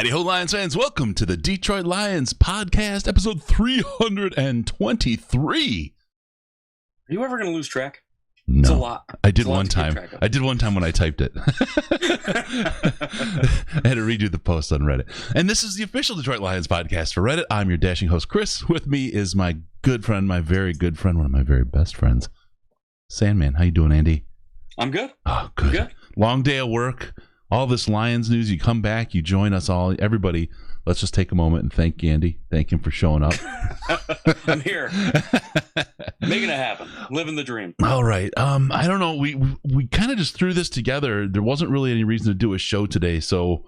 Howdy ho, Lions fans. Welcome to the Detroit Lions podcast, episode 323. Are you ever going to lose track? No. It's a lot. I did one time. I did one time when I typed it. I had to redo the post on Reddit. And this is the official Detroit Lions podcast for Reddit. I'm your dashing host, Chris. With me is my good friend, my very good friend, one of my very best friends, Sandman. How you doing, Andy? I'm good. Oh, good. Long day of work. All this Lions news. You come back. You join us all. Everybody, let's just take a moment and thank Andy. Thank him for showing up. I'm here. Making it happen. Living the dream. All right. I don't know. We kind of just threw this together. There wasn't really any reason to do a show today, so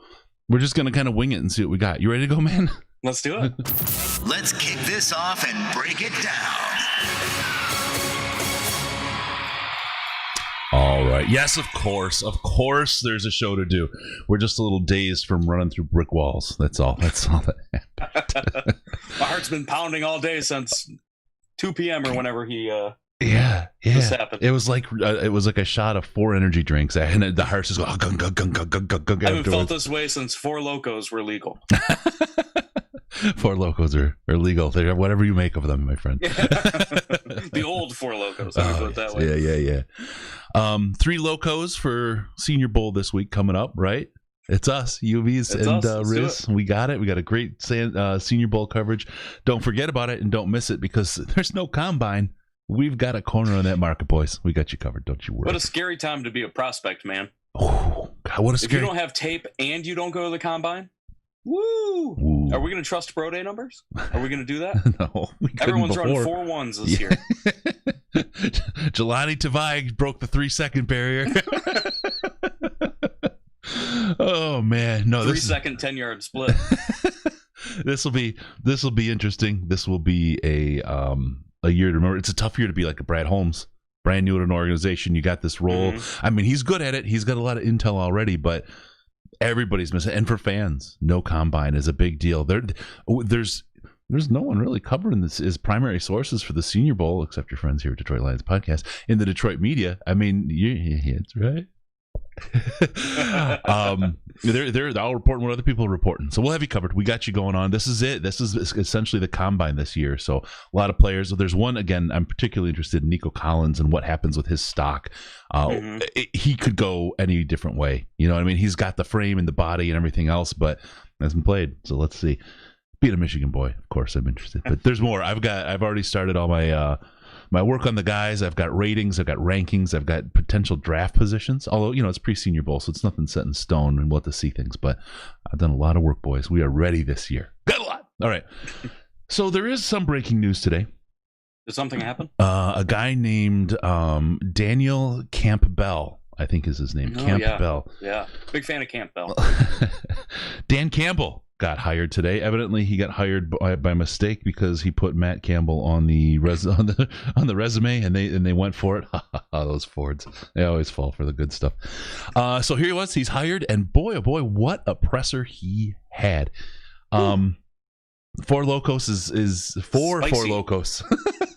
we're just going to kind of wing it and see what we got. You ready to go, man? Let's do it. Let's kick this off and break it down. All right. Yes, of course. Of course there's a show to do. We're just a little dazed from running through brick walls. That's all that happened. My heart's been pounding all day since 2 p.m. or whenever Yeah. this happened. It was like a shot of 4 energy drinks, and the heart's just going gung, gung, gung, gung, gung, gung, gung. I haven't felt this way since 4 Locos were legal. 4 Locos are legal. They're whatever you make of them, my friend. The old 4 Locos. Let me put it that way. Yeah. 3 Locos for Senior Bowl this week coming up, right? It's us, UVs and Riz. We got it. We got a great Senior Bowl coverage. Don't forget about it and don't miss it because there's no combine. We've got a corner on that market, boys. We got you covered. Don't you worry. What a scary time to be a prospect, man. Oh, God, what a scary... If you don't have tape and you don't go to the combine, woo! Ooh. Are we going to trust pro day numbers? Are we going to do that? No. Everyone's running 4.1s this year. Jelani Tavai broke the 3-second barrier. Oh man, no! 3-second 10-yard split. This will be interesting. This will be a year to remember. It's a tough year to be like a Brad Holmes, brand new at an organization. You got this role. Mm-hmm. I mean, he's good at it. He's got a lot of intel already, but everybody's missing. And for fans, no combine is a big deal. There's no one really covering this as primary sources for the Senior Bowl, except your friends here at Detroit Lions Podcast in the Detroit media. I mean, it's right. They're all reporting what other people are reporting, so we'll have you covered. We got you going on. This is it. This is essentially the combine this year, so a lot of players. There's one, again, I'm particularly interested in Nico Collins and what happens with his stock. He could go any different way, you know what I mean? He's got the frame and the body and everything else, but hasn't played, so let's see. Being a Michigan boy, of course I'm interested, but there's more. I've already started all my my work on the guys. I've got ratings, I've got rankings, I've got potential draft positions. Although, it's pre-Senior Bowl, so it's nothing set in stone, and we'll have to see things. But I've done a lot of work, boys. We are ready this year. Got a lot. All right. So there is some breaking news today. Did something happen? A guy named Daniel Campbell, I think is his name. Campbell. Yeah. Big fan of Campbell. Dan Campbell got hired today. Evidently, he got hired by mistake because he put Matt Campbell on the on the resume, and they went for it. Those Fords, they always fall for the good stuff. So here he was. He's hired, and boy, oh boy, what a presser he had. 4 Locos is 4 Locos.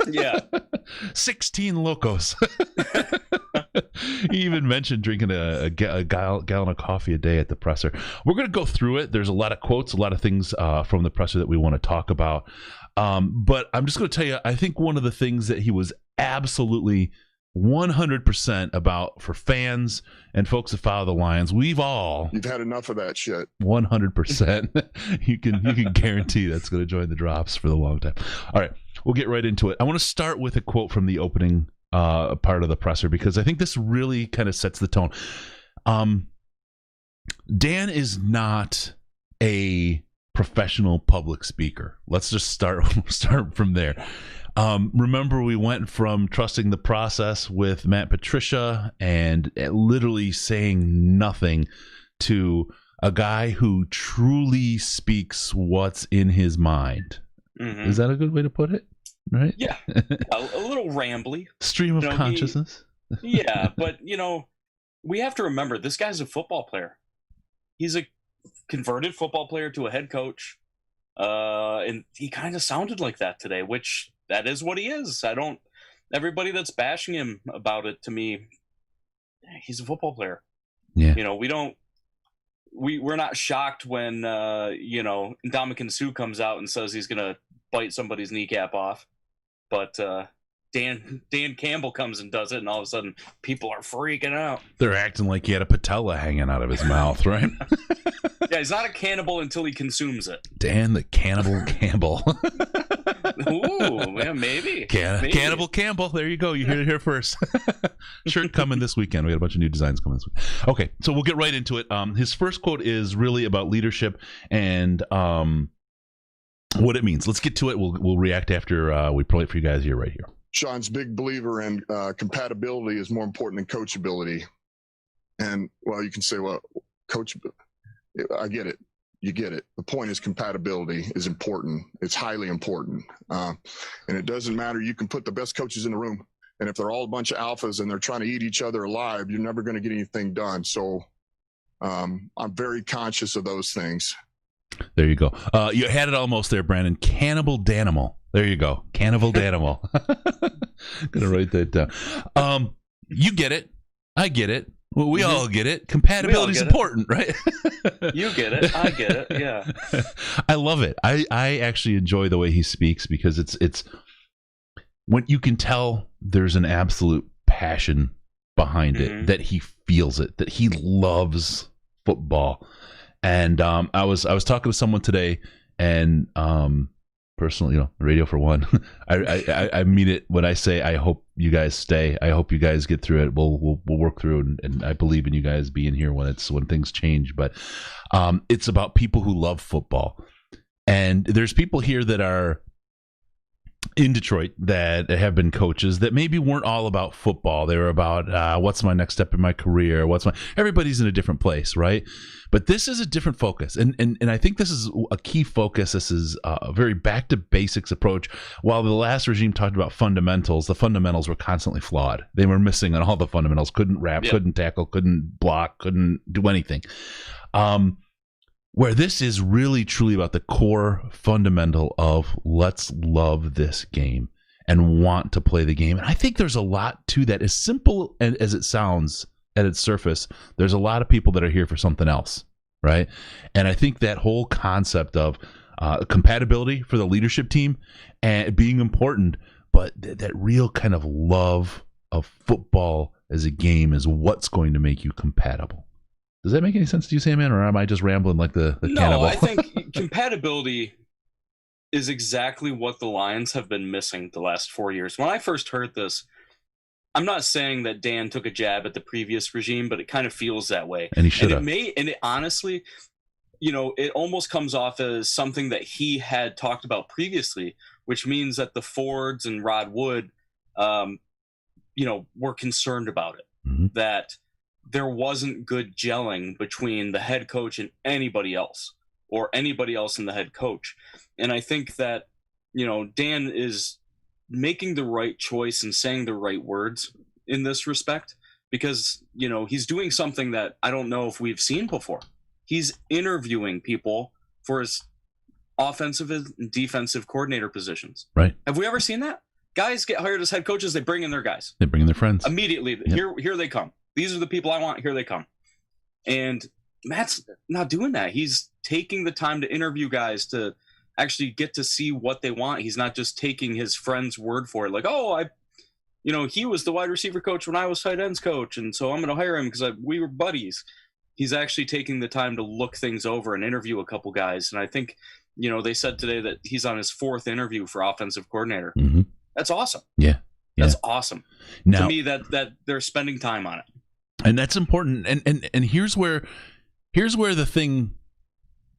Yeah. 16 Locos. He even mentioned drinking a gallon of coffee a day at the presser. We're going to go through it. There's a lot of quotes, a lot of things from the presser that we want to talk about. But I'm just going to tell you, I think one of the things that he was absolutely 100% about for fans and folks that follow the Lions, you've had enough of that shit. 100%. You can guarantee that's going to join the drops for the long time. All right, we'll get right into it. I want to start with a quote from the opening part of the presser because I think this really kind of sets the tone. Dan is not a professional public speaker. Let's just start from there. Remember, we went from trusting the process with Matt Patricia and literally saying nothing to a guy who truly speaks what's in his mind. Mm-hmm. Is that a good way to put it? Right? Yeah. A little rambly. Stream of consciousness. Yeah, but, we have to remember, this guy's a football player. He's a converted football player to a head coach. And he kind of sounded like that today, which that is what he is. Everybody that's bashing him about it, to me, he's a football player. Yeah. We don't we're not shocked when Ndamukong Suh comes out and says he's gonna bite somebody's kneecap off, but Dan Campbell comes and does it, and all of a sudden people are freaking out. They're acting like he had a patella hanging out of his mouth, right? Yeah, he's not a cannibal until he consumes it. Dan the Cannibal Campbell. Ooh, yeah, maybe. Cannibal Campbell. There you go. You heard it here first. Shirt coming this weekend. We got a bunch of new designs coming this week. Okay, so we'll get right into it. His first quote is really about leadership and what it means. Let's get to it. We'll react after we play it for you guys here, right here. Sean's big believer in compatibility is more important than coachability. And, well, you can say, well, coach, I get it. You get it. The point is compatibility is important. It's highly important. And it doesn't matter. You can put the best coaches in the room, and if they're all a bunch of alphas and they're trying to eat each other alive, you're never going to get anything done. So I'm very conscious of those things. There you go. You had it almost there, Brandon. Cannibal Danimal. There you go. Cannibal Danimal. Gonna write that down. You get it. I get it. Well, we all get it. Compatibility is important, right? You get it. I get it. Yeah. I love it. I actually enjoy the way he speaks because it's when you can tell there's an absolute passion behind it, that he feels it, that he loves football. And I was talking to someone today, and personally, radio for one, I mean it when I say I hope you guys stay. I hope you guys get through it. We'll work through it, and I believe in you guys being here when things change. But it's about people who love football, and there's people here that are in Detroit that have been coaches that maybe weren't all about football. They were about what's my next step in my career. Everybody's in a different place, right? But this is a different focus, and I think this is a key focus. This is a very back to basics approach. While the last regime talked about fundamentals, the fundamentals were constantly flawed. They were missing on all the fundamentals. Couldn't wrap, couldn't tackle, couldn't block, couldn't do anything. Where this is really truly about the core fundamental of let's love this game and want to play the game. And I think there's a lot to that. As simple as it sounds at its surface, there's a lot of people that are here for something else, right? And I think that whole concept of compatibility for the leadership team and being important, but that real kind of love of football as a game is what's going to make you compatible. Does that make any sense to you, Sam, or am I just rambling like the cannibal? No, I think compatibility is exactly what the Lions have been missing the last 4 years. When I first heard this, I'm not saying that Dan took a jab at the previous regime, but it kind of feels that way. And he should have. And it honestly, it almost comes off as something that he had talked about previously, which means that the Fords and Rod Wood, were concerned about it, that there wasn't good gelling between the head coach and anybody else, or anybody else and the head coach. And I think that, Dan is making the right choice and saying the right words in this respect, because, he's doing something that I don't know if we've seen before. He's interviewing people for his offensive and defensive coordinator positions. Right. Have we ever seen that? Guys get hired as head coaches, they bring in their guys. They bring in their friends. Immediately. Yep. Here they come. These are the people I want. Here they come. And Matt's not doing that. He's taking the time to interview guys to actually get to see what they want. He's not just taking his friend's word for it. Like, he was the wide receiver coach when I was tight ends coach, and so I'm going to hire him because we were buddies. He's actually taking the time to look things over and interview a couple guys. And I think, they said today that he's on his 4th interview for offensive coordinator. Mm-hmm. That's awesome. Yeah. That's awesome. Now, to me, that they're spending time on it. And that's important. And here's where the thing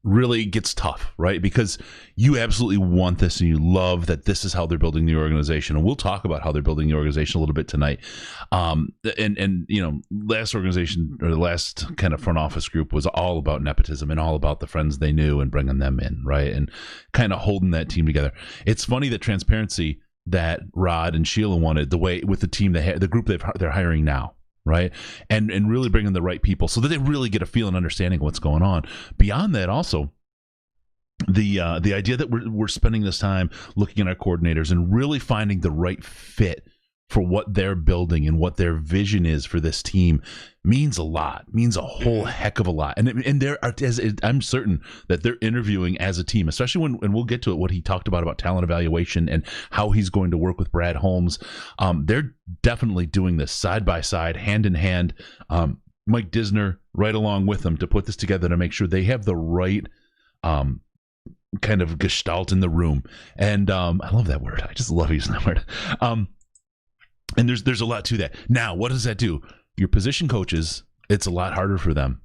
really gets tough, right? Because you absolutely want this and you love that this is how they're building the organization. And we'll talk about how they're building the organization a little bit tonight. Last organization, or the last kind of front office group, was all about nepotism and all about the friends they knew and bringing them in, right? And kind of holding that team together. It's funny that transparency that Rod and Sheila wanted, the way with the team, the group they're hiring now, right? And really bringing the right people so that they really get a feel and understanding of what's going on. Beyond that, also, the idea that we're spending this time looking at our coordinators and really finding the right fit for what they're building and what their vision is for this team means a lot, means a whole heck of a lot. And there are, I'm certain that they're interviewing as a team, especially when, and we'll get to it, what he talked about talent evaluation and how he's going to work with Brad Holmes. They're definitely doing this side by side, hand in hand. Mike Disner right along with them to put this together to make sure they have the right kind of gestalt in the room. And I love that word. I just love using that word. And there's a lot to that. Now, what does that do? Your position coaches, it's a lot harder for them.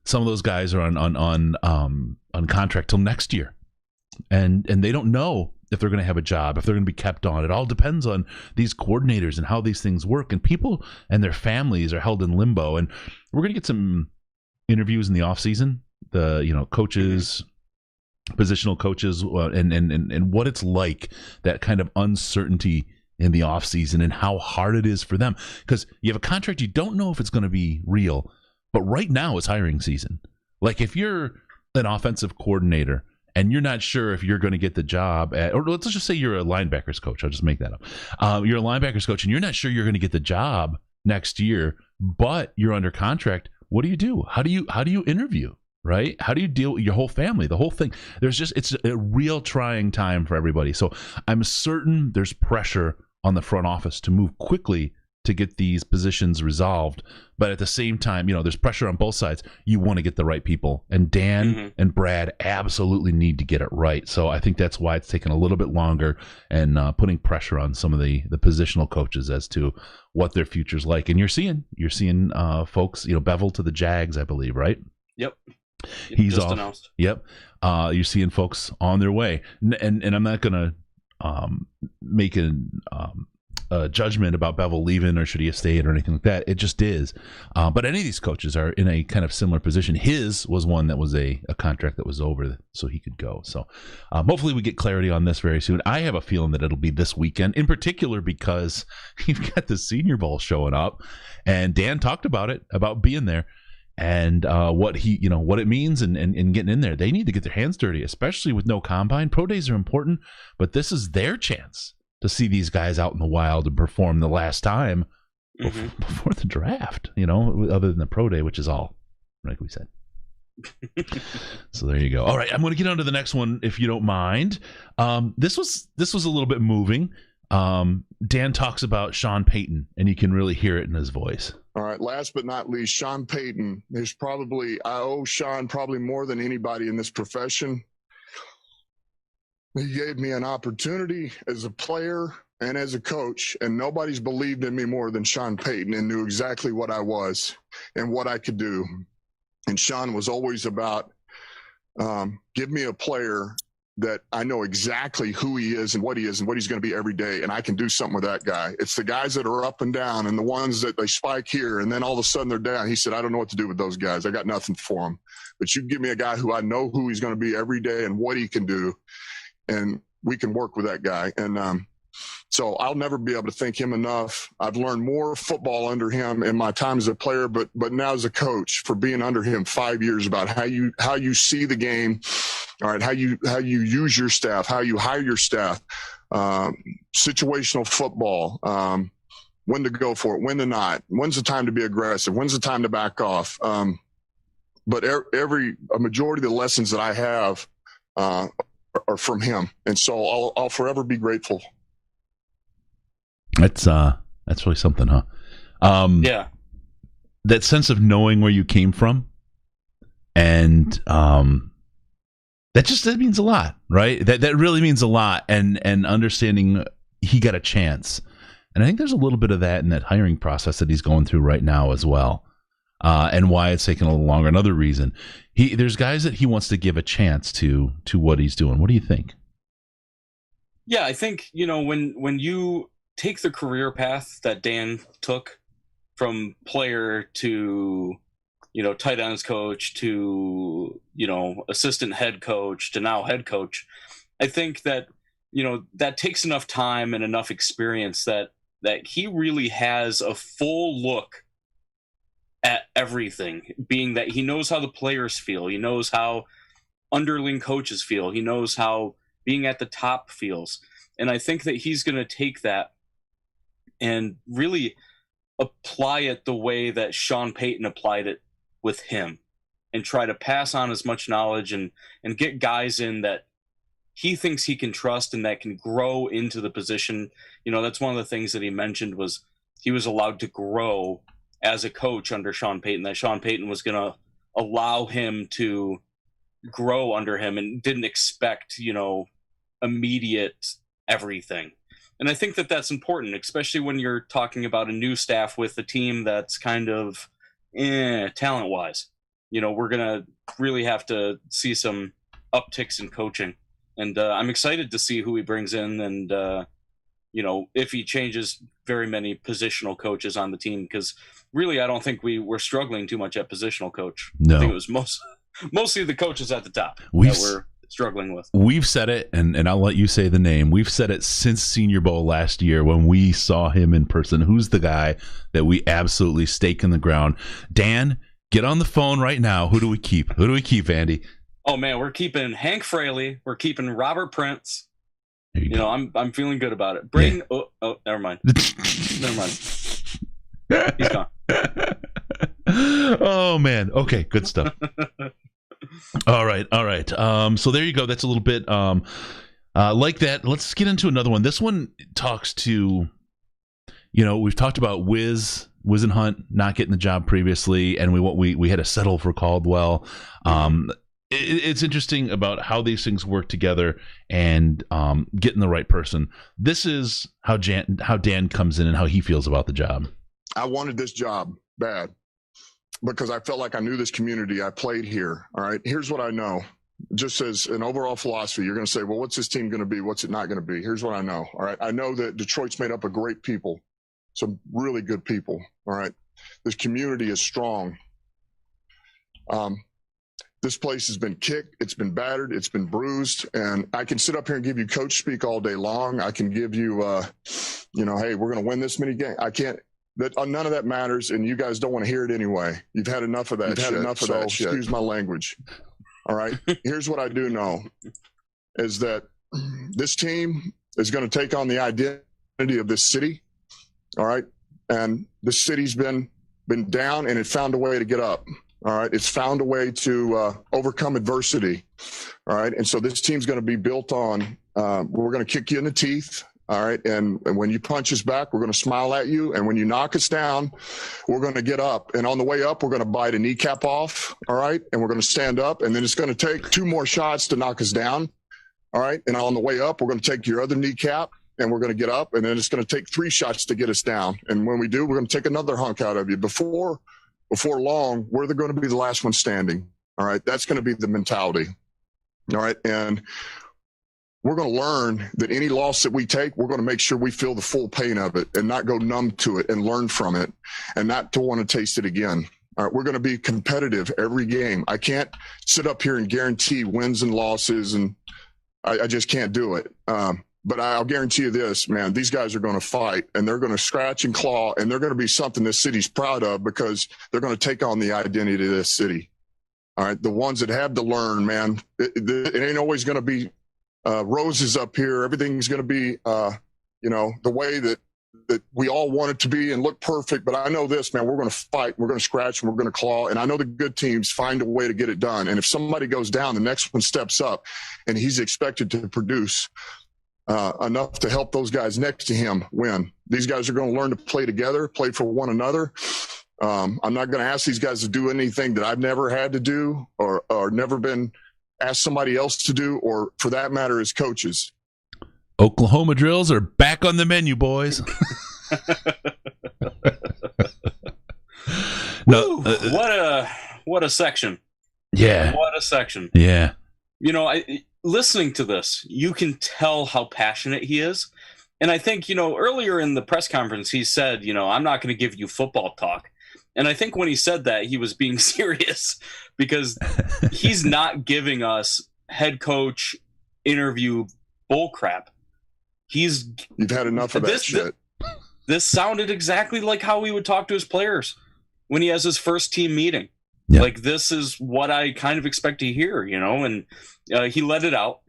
Some of those guys are on contract till next year, and they don't know if they're going to have a job, if they're going to be kept on. It all depends on these coordinators and how these things work. And people and their families are held in limbo. And we're going to get some interviews in the off season. The coaches, positional coaches, and what it's like, that kind of uncertainty in the offseason and how hard it is for them, because you have a contract, you don't know if it's going to be real, but right now it's hiring season. Like if you're an offensive coordinator and you're not sure if you're going to get the job or let's just say you're a linebackers coach, I'll just make that up. You're a linebackers coach and you're not sure you're going to get the job next year, but you're under contract. What do you do? How do you interview? Right? How do you deal with your whole family, the whole thing? It's a real trying time for everybody. So I'm certain there's pressure on the front office to move quickly to get these positions resolved. But at the same time, there's pressure on both sides. You want to get the right people. And Dan and Brad absolutely need to get it right. So I think that's why it's taken a little bit longer and putting pressure on some of the positional coaches as to what their future's like. And you're seeing folks, Bevel to the Jags, I believe, right? Yep. He's just off. Announced. Yep. You're seeing folks on their way, and I'm not going to make a judgment about Bevel leaving or should he have stayed or anything like that. It just is. But any of these coaches are in a kind of similar position. His was one that was a contract that was over, so he could go. So hopefully we get clarity on this very soon. I have a feeling that it'll be this weekend, in particular because you've got the Senior Bowl showing up, and Dan talked about it, about being there. And what it means and getting in there. They need to get their hands dirty, especially with no combine. Pro days are important, but this is their chance to see these guys out in the wild and perform the last time before the draft, other than the pro day, which is all, like we said. So there you go. All right, I'm going to get on to the next one, if you don't mind. This was a little bit moving. Dan talks about Sean Payton, and you can really hear it in his voice. All right. Last but not least, Sean Payton. I owe Sean probably more than anybody in this profession. He gave me an opportunity as a player and as a coach, and nobody's believed in me more than Sean Payton and knew exactly what I was and what I could do. And Sean was always about, give me a player that I know exactly who he is and what he's going to be every day, and I can do something with that guy. It's the guys that are up and down and the ones that they spike here and then all of a sudden they're down. He said, I don't know what to do with those guys. I got nothing for them. But you give me a guy who I know who he's going to be every day and what he can do, and we can work with that guy. And so I'll never be able to thank him enough. I've learned more football under him in my time as a player, but now as a coach, for being under him 5 years, about how you see the game. All right, how you use your staff, how you hire your staff, situational football, when to go for it, when to not, when's the time to be aggressive, when's the time to back off. But a majority of the lessons that I have are from him, and so I'll forever be grateful. That's really something, huh? Yeah. That sense of knowing where you came from, and that means a lot, right? That really means a lot, and understanding he got a chance. And I think there's a little bit of that in that hiring process that he's going through right now as well, and why it's taking a little longer. Another reason, there's guys that he wants to give a chance to what he's doing. What do you think? Yeah, I think, when you take the career path that Dan took from player to tight ends coach to, assistant head coach to now head coach. I think that, that takes enough time and enough experience that he really has a full look at everything, being that he knows how the players feel. He knows how underling coaches feel. He knows how being at the top feels. And I think that he's going to take that and really apply it the way that Sean Payton applied it with him, and try to pass on as much knowledge and get guys in that he thinks he can trust and that can grow into the position. You know, that's one of the things that he mentioned was he was allowed to grow as a coach under Sean Payton, that Sean Payton was going to allow him to grow under him and didn't expect, you know, immediate everything. And I think that that's important, especially when you're talking about a new staff with a team that's kind of talent-wise. You know, we're going to really have to see some upticks in coaching. And I'm excited to see who he brings in and, you know, if he changes very many positional coaches on the team. Because really, I don't think we were struggling too much at positional coach. No. I think it was mostly the coaches at the top that we're struggling with. We've said it, and I'll let you say the name. We've said it since Senior Bowl last year when we saw him in person. Who's the guy that we absolutely stake in the ground? Dan, get on the phone right now. Who do we keep? Who do we keep, Andy? Oh, man, we're keeping Hank Fraley. We're keeping Robert Prince. You know, I'm feeling good about it. Braden. Yeah. Oh, never mind. Never mind. He's gone. Oh, man. Okay, good stuff. All right. So there you go. That's a little bit like that. Let's get into another one. This one talks to, you know, we've talked about Wiz and Hunt not getting the job previously, and we had to settle for Caldwell. It's interesting about how these things work together and getting the right person. This is how Dan comes in and how he feels about the job. I wanted this job bad because I felt like I knew this community. I played here. All right. Here's what I know. Just as an overall philosophy, you're going to say, well, what's this team going to be? What's it not going to be? Here's what I know. All right. I know that Detroit's made up of great people, some really good people. All right. This community is strong. This place has been kicked. It's been battered. It's been bruised. And I can sit up here and give you coach speak all day long. I can give you, you know, hey, we're going to win this many games. I can't. None of that matters, and you guys don't want to hear it anyway. You've had enough of that. You've had enough of that shit. Excuse my language. All right. Here's what I do know is that this team is going to take on the identity of this city. All right. And the city's been down, and it found a way to get up. All right. It's found a way to overcome adversity. All right. And so this team's going to be built on, we're going to kick you in the teeth. All right. And when you punch us back, we're going to smile at you. And when you knock us down, we're going to get up. And on the way up, we're going to bite a kneecap off. All right. And we're going to stand up. And then it's going to take 2 more shots to knock us down. All right. And on the way up, we're going to take your other kneecap and we're going to get up. And then it's going to take 3 shots to get us down. And when we do, we're going to take another hunk out of you. Before long, we're going to be the last one standing. All right. That's going to be the mentality. All right. And we're going to learn that any loss that we take, we're going to make sure we feel the full pain of it and not go numb to it and learn from it and not to want to taste it again. All right, we're going to be competitive every game. I can't sit up here and guarantee wins and losses, and I just can't do it. But I'll guarantee you this, man, these guys are going to fight, and they're going to scratch and claw, and they're going to be something this city's proud of because they're going to take on the identity of this city. All right, the ones that have to learn, man, it ain't always going to be roses up here. Everything's going to be, you know, the way that we all want it to be and look perfect. But I know this, man, we're going to fight, we're going to scratch, and we're going to claw. And I know the good teams find a way to get it done. And if somebody goes down, the next one steps up, and he's expected to produce enough to help those guys next to him win. These guys are going to learn to play together, play for one another. I'm not going to ask these guys to do anything that I've never had to do or never been ask somebody else to do, or for that matter, as coaches. Oklahoma drills are back on the menu, boys. No, what a section. Yeah. What a section. Yeah. You know, listening to this, you can tell how passionate he is. And I think, you know, earlier in the press conference, he said, you know, I'm not going to give you football talk. And I think when he said that, he was being serious because he's not giving us head coach interview bullcrap. You've had enough of that shit. This sounded exactly like how he would talk to his players when he has his first team meeting. Yeah. Like, this is what I kind of expect to hear, you know, and he let it out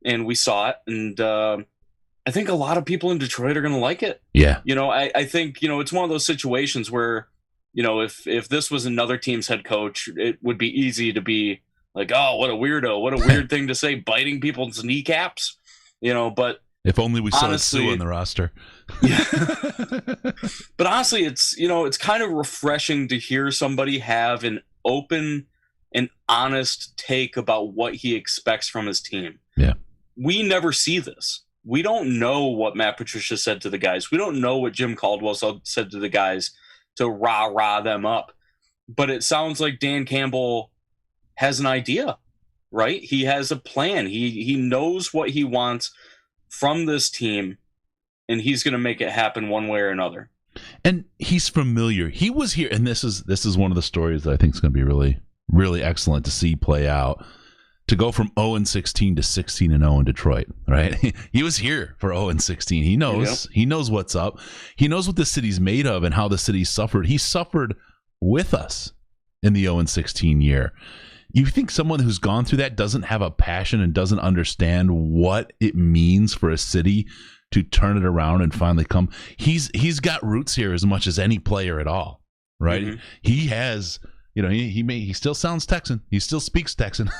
and we saw it. And I think a lot of people in Detroit are going to like it. Yeah. I think, it's one of those situations where, if this was another team's head coach, it would be easy to be like, oh, what a weirdo, what a weird thing to say, biting people's kneecaps, but if only we saw honestly, Sue on the roster. Yeah. But honestly, it's kind of refreshing to hear somebody have an open and honest take about what he expects from his team. Yeah. We never see this. We don't know what Matt Patricia said to the guys. We don't know what Jim Caldwell said to the guys to rah them up. But it sounds like Dan Campbell has an idea, right? He has a plan. He knows what he wants from this team, and he's going to make it happen one way or another. And he's familiar. He was here, and this is one of the stories that I think is going to be really, really excellent to see play out. To go from 0-16 to 16-0 in Detroit, right? He was here for 0-16. He knows. Yep. He knows what's up. He knows what the city's made of and how the city suffered. He suffered with us in the 0-16 year. You think someone who's gone through that doesn't have a passion and doesn't understand what it means for a city to turn it around and finally come? He's got roots here as much as any player at all, right? Mm-hmm. He has. He still sounds Texan. He still speaks Texan,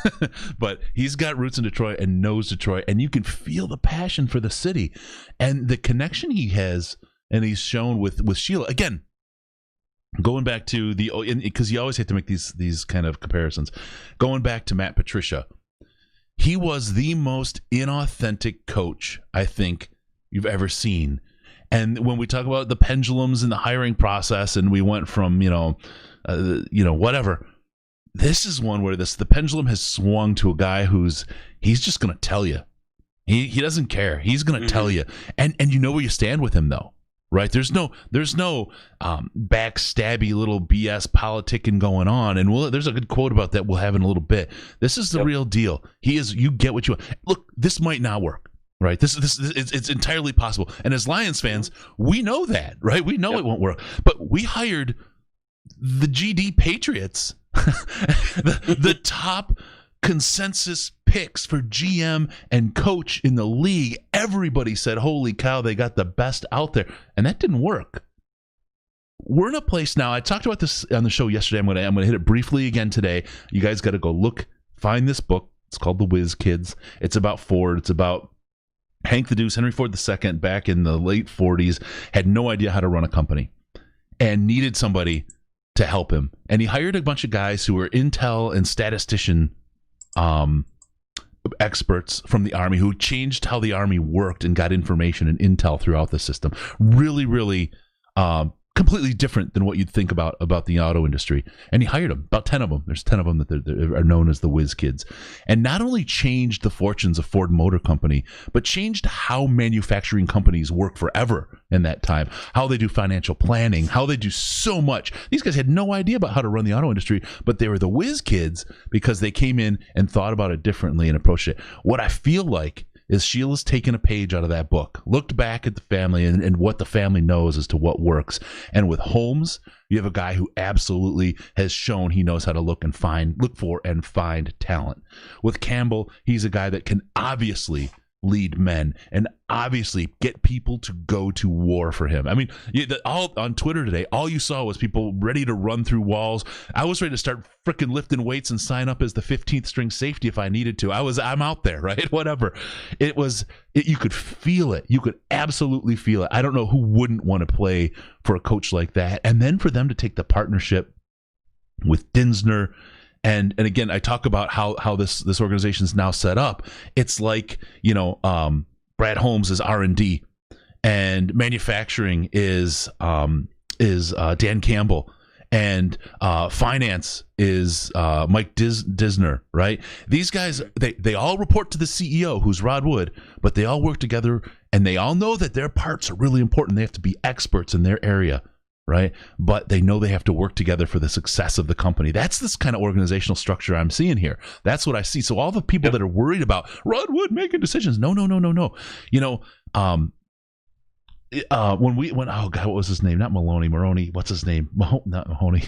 but he's got roots in Detroit and knows Detroit, and you can feel the passion for the city and the connection he has, and he's shown with Sheila. Again, going back to because you always have to make these kind of comparisons. Going back to Matt Patricia, he was the most inauthentic coach I think you've ever seen. And when we talk about the pendulums in the hiring process, and we went from whatever. This is one where the pendulum has swung to a guy he's just going to tell you. He doesn't care. He's going to tell you, and you know where you stand with him, though, right? There's no backstabby little BS politicking going on, and there's a good quote about that we'll have in a little bit. This is the real deal. You get what you want. Look, this might not work. Right, it's entirely possible, and as Lions fans, we know that, right? We know it won't work, but we hired the GD Patriots, the top consensus picks for GM and coach in the league. Everybody said, "Holy cow, they got the best out there," and that didn't work. We're in a place now. I talked about this on the show yesterday. I'm gonna hit it briefly again today. You guys got to go find this book. It's called The Whiz Kids. It's about Ford. It's about Hank the Deuce, Henry Ford II, back in the late 40s, had no idea how to run a company and needed somebody to help him. And he hired a bunch of guys who were intel and statistician experts from the Army who changed how the Army worked and got information and intel throughout the system. Really, really completely different than what you'd think about the auto industry. And he hired them, about 10 of them. There's 10 of them that are known as the Whiz Kids. And not only changed the fortunes of Ford Motor Company, but changed how manufacturing companies work forever in that time, how they do financial planning, how they do so much. These guys had no idea about how to run the auto industry, but they were the Whiz Kids because they came in and thought about it differently and approached it. What I feel like is Sheila's taken a page out of that book, looked back at the family and what the family knows as to what works. And with Holmes, you have a guy who absolutely has shown he knows how to look for and find talent. With Campbell, he's a guy that can obviously lead men and obviously get people to go to war for him. I mean, all on Twitter today, all you saw was people ready to run through walls. I was ready to start freaking lifting weights and sign up as the 15th string safety if I needed to. I'm out there, right? Whatever. You could feel it. You could absolutely feel it. I don't know who wouldn't want to play for a coach like that. And then for them to take the partnership with Dinsner. And again, I talk about how this organization is now set up. It's like, Brad Holmes is R&D, and manufacturing is Dan Campbell, and finance is Mike Disner, right? These guys, they all report to the CEO, who's Rod Wood, but they all work together, and they all know that their parts are really important. They have to be experts in their area. Right, but they know they have to work together for the success of the company. That's this kind of organizational structure I'm seeing here. That's what I see. So all the people that are worried about Rod Wood making decisions, no. When oh God, what was his name? Not Maroney. What's his name? Not Mahoney.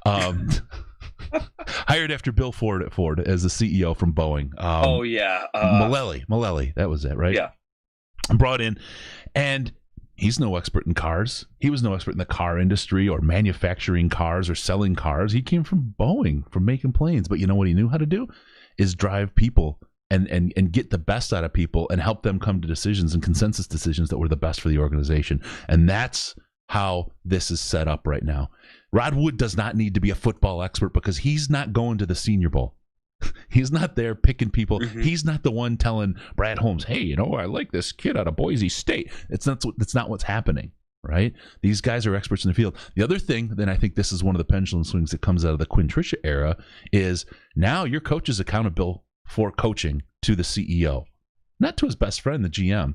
Hired after Bill Ford at Ford as the CEO from Boeing. Mullally. That was it, right? Yeah. brought in, and he's no expert in cars. He was no expert in the car industry or manufacturing cars or selling cars. He came from Boeing, from making planes. But you know what he knew how to do is drive people and get the best out of people and help them come to decisions and consensus decisions that were the best for the organization. And that's how this is set up right now. Rod Wood does not need to be a football expert because he's not going to the Senior Bowl. He's not there picking people. Mm-hmm. He's not the one telling Brad Holmes, hey, I like this kid out of Boise State. That's not what's happening, right? These guys are experts in the field. The other thing, then I think this is one of the pendulum swings that comes out of the Quinn Tricia era, is now your coach is accountable for coaching to the CEO, not to his best friend, the GM,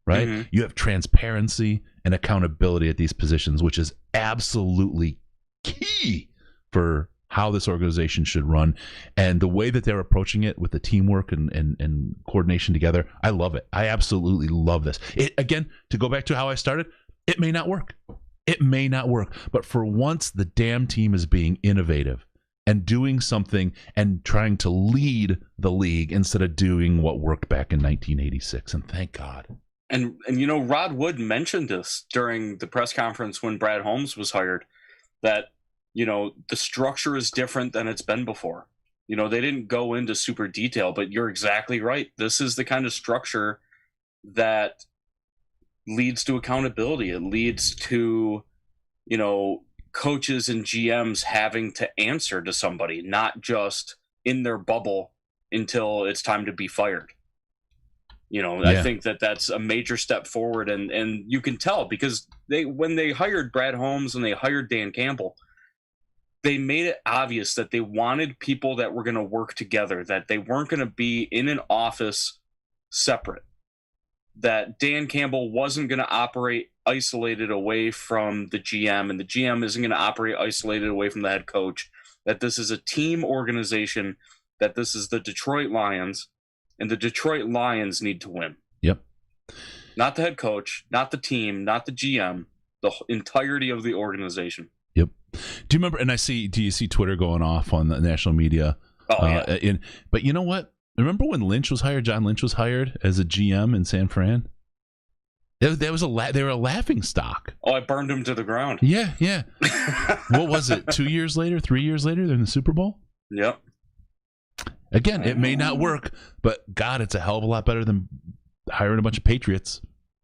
right? Mm-hmm. You have transparency and accountability at these positions, which is absolutely key for how this organization should run. And the way that they're approaching it with the teamwork and coordination together, I love it. I absolutely love this. Again, to go back to how I started, it may not work. It may not work. But for once, the damn team is being innovative and doing something and trying to lead the league instead of doing what worked back in 1986. And thank God. And Rod Wood mentioned this during the press conference when Brad Holmes was hired, that the structure is different than it's been before. They didn't go into super detail, but you're exactly right. This is the kind of structure that leads to accountability. It leads to, coaches and GMs having to answer to somebody, not just in their bubble until it's time to be fired. I think that that's a major step forward. And you can tell because when they hired Brad Holmes and they hired Dan Campbell, they made it obvious that they wanted people that were going to work together, that they weren't going to be in an office separate, that Dan Campbell wasn't going to operate isolated away from the GM, and the GM isn't going to operate isolated away from the head coach, that this is a team organization, that this is the Detroit Lions, and the Detroit Lions need to win. Yep. Not the head coach, not the team, not the GM, the entirety of the organization. Yep. Do you remember? And do you see Twitter going off on the national media? Oh, yeah. But you know what? Remember when Lynch was hired? John Lynch was hired as a GM in San Fran. They were a laughing stock. Oh, I burned him to the ground. Yeah. What was it? 2 years later, 3 years later, they're in the Super Bowl. Yep. Again, it may not work, but God, it's a hell of a lot better than hiring a bunch of Patriots.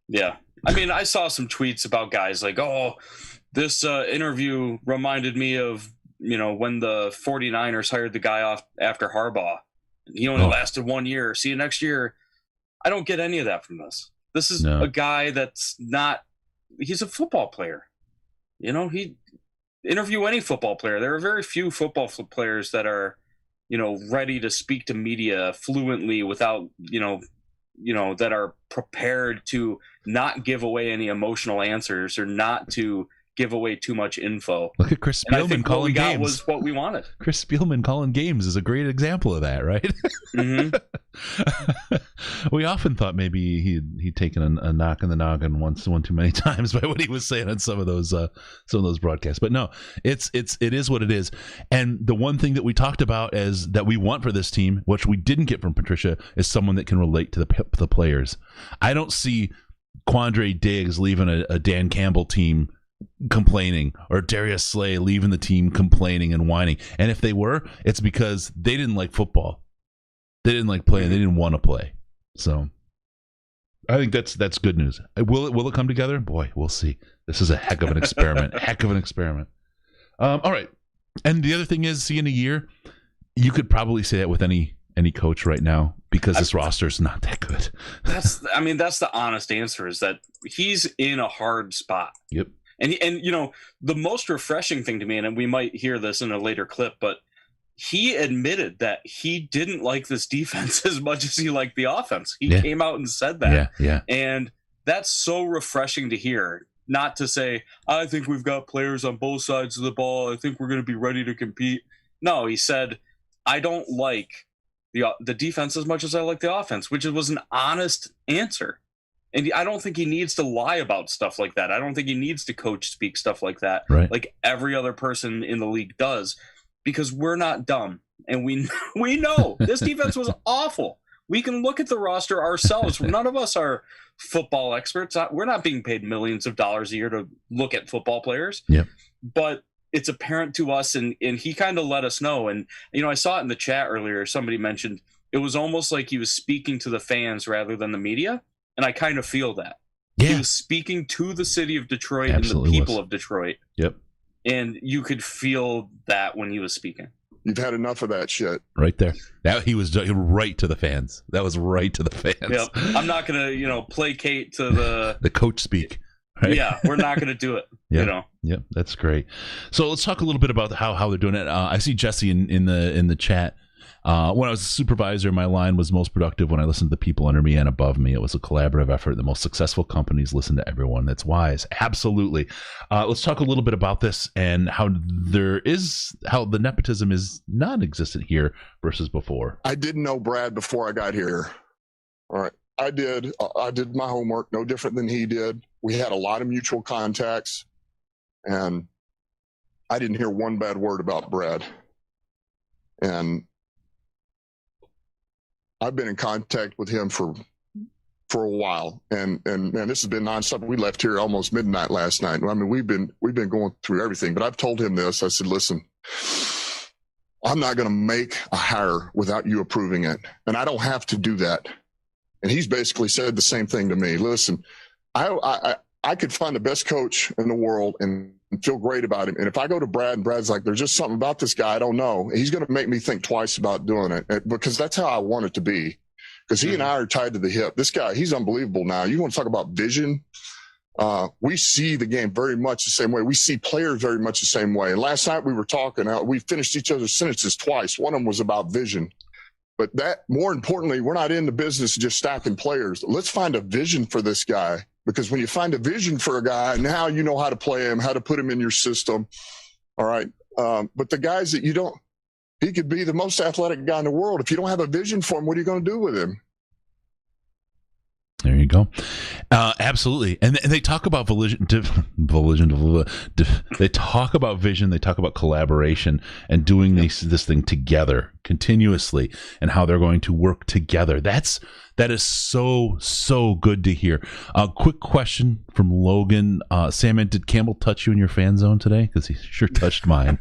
Yeah. I mean, I saw some tweets about guys like, oh, this interview reminded me of, when the 49ers hired the guy off after Harbaugh. He only lasted 1 year. See you next year. I don't get any of that from this. This is a guy that's not – he's a football player. He interview any football player. There are very few football players that are, ready to speak to media fluently without, that are prepared to not give away any emotional answers or not to – give away too much info. Look at Chris Spielman calling games. Was what we wanted. Chris Spielman calling games is a great example of that, right? Mm-hmm. We often thought maybe he'd taken a knock in the noggin one too many times by what he was saying on some of those broadcasts. But no, it is what it is. And the one thing that we talked about is that we want for this team, which we didn't get from Patricia, is someone that can relate to the players. I don't see Quandre Diggs leaving a Dan Campbell team complaining, or Darius Slay leaving the team complaining and whining. And if they were, it's because they didn't like football. They didn't like playing. They didn't want to play. So I think that's good news. Will it come together? Boy, we'll see. This is a heck of an experiment. All right. And the other thing is, see, in a year, you could probably say that with any coach right now, because this roster is not that good. That's the honest answer, is that he's in a hard spot. Yep. And the most refreshing thing to me, and we might hear this in a later clip, but he admitted that he didn't like this defense as much as he liked the offense. He came out and said that. Yeah. And that's so refreshing to hear. Not to say, I think we've got players on both sides of the ball. I think we're going to be ready to compete. No, he said, I don't like the defense as much as I like the offense, which was an honest answer. And I don't think he needs to lie about stuff like that. I don't think he needs to coach speak stuff like that, right, like every other person in the league does, because we're not dumb. And we know this defense was awful. We can look at the roster ourselves. None of us are football experts. We're not being paid millions of dollars a year to look at football players. Yep. But it's apparent to us, and he kind of let us know. And, I saw it in the chat earlier. Somebody mentioned it was almost like he was speaking to the fans rather than the media. And I kind of feel that. Yeah. He was speaking to the city of Detroit Absolutely and the people was. of Detroit. Yep. And you could feel that when he was speaking. You've had enough of that shit. Right there. That he was right to the fans. That was right to the fans. Yep. I'm not going to, placate to the coach speak. Right? Yeah, we're not going to do it. Yep. Yep, that's great. So let's talk a little bit about how they're doing it. I see Jesse in the chat. When I was a supervisor, my line was most productive when I listened to the people under me and above me. It was a collaborative effort. The most successful companies listen to everyone. That's wise. Absolutely. Let's talk a little bit about this and how the nepotism is non-existent here versus before. I didn't know Brad before I got here. All right. I did my homework, no different than he did. We had a lot of mutual contacts, and I didn't hear one bad word about Brad. And I've been in contact with him for a while, and man, this has been nonstop. We left here almost midnight last night. I mean, we've been going through everything. But I've told him this. I said, listen, I'm not going to make a hire without you approving it, and I don't have to do that. And he's basically said the same thing to me. Listen, I could find the best coach in the world and feel great about him. And if I go to Brad and Brad's like, there's just something about this guy I don't know, he's going to make me think twice about doing it, because that's how I want it to be. Because he and I are tied to the hip. This guy, he's unbelievable now. You want to talk about vision? We see the game very much the same way. We see players very much the same way. And last night we were talking, we finished each other's sentences twice. One of them was about vision. But that, more importantly, we're not in the business of just stacking players. Let's find a vision for this guy, because when you find a vision for a guy, now you know how to play him, how to put him in your system. All right. But the guys that he could be the most athletic guy in the world. If you don't have a vision for him, what are you going to do with him? There you go. Absolutely. And they talk about they talk about vision. They talk about collaboration and doing this thing together continuously, and how they're going to work together. That is so good to hear. Quick question from Logan. Salmon, did Campbell touch you in your fan zone today? Because he sure touched mine.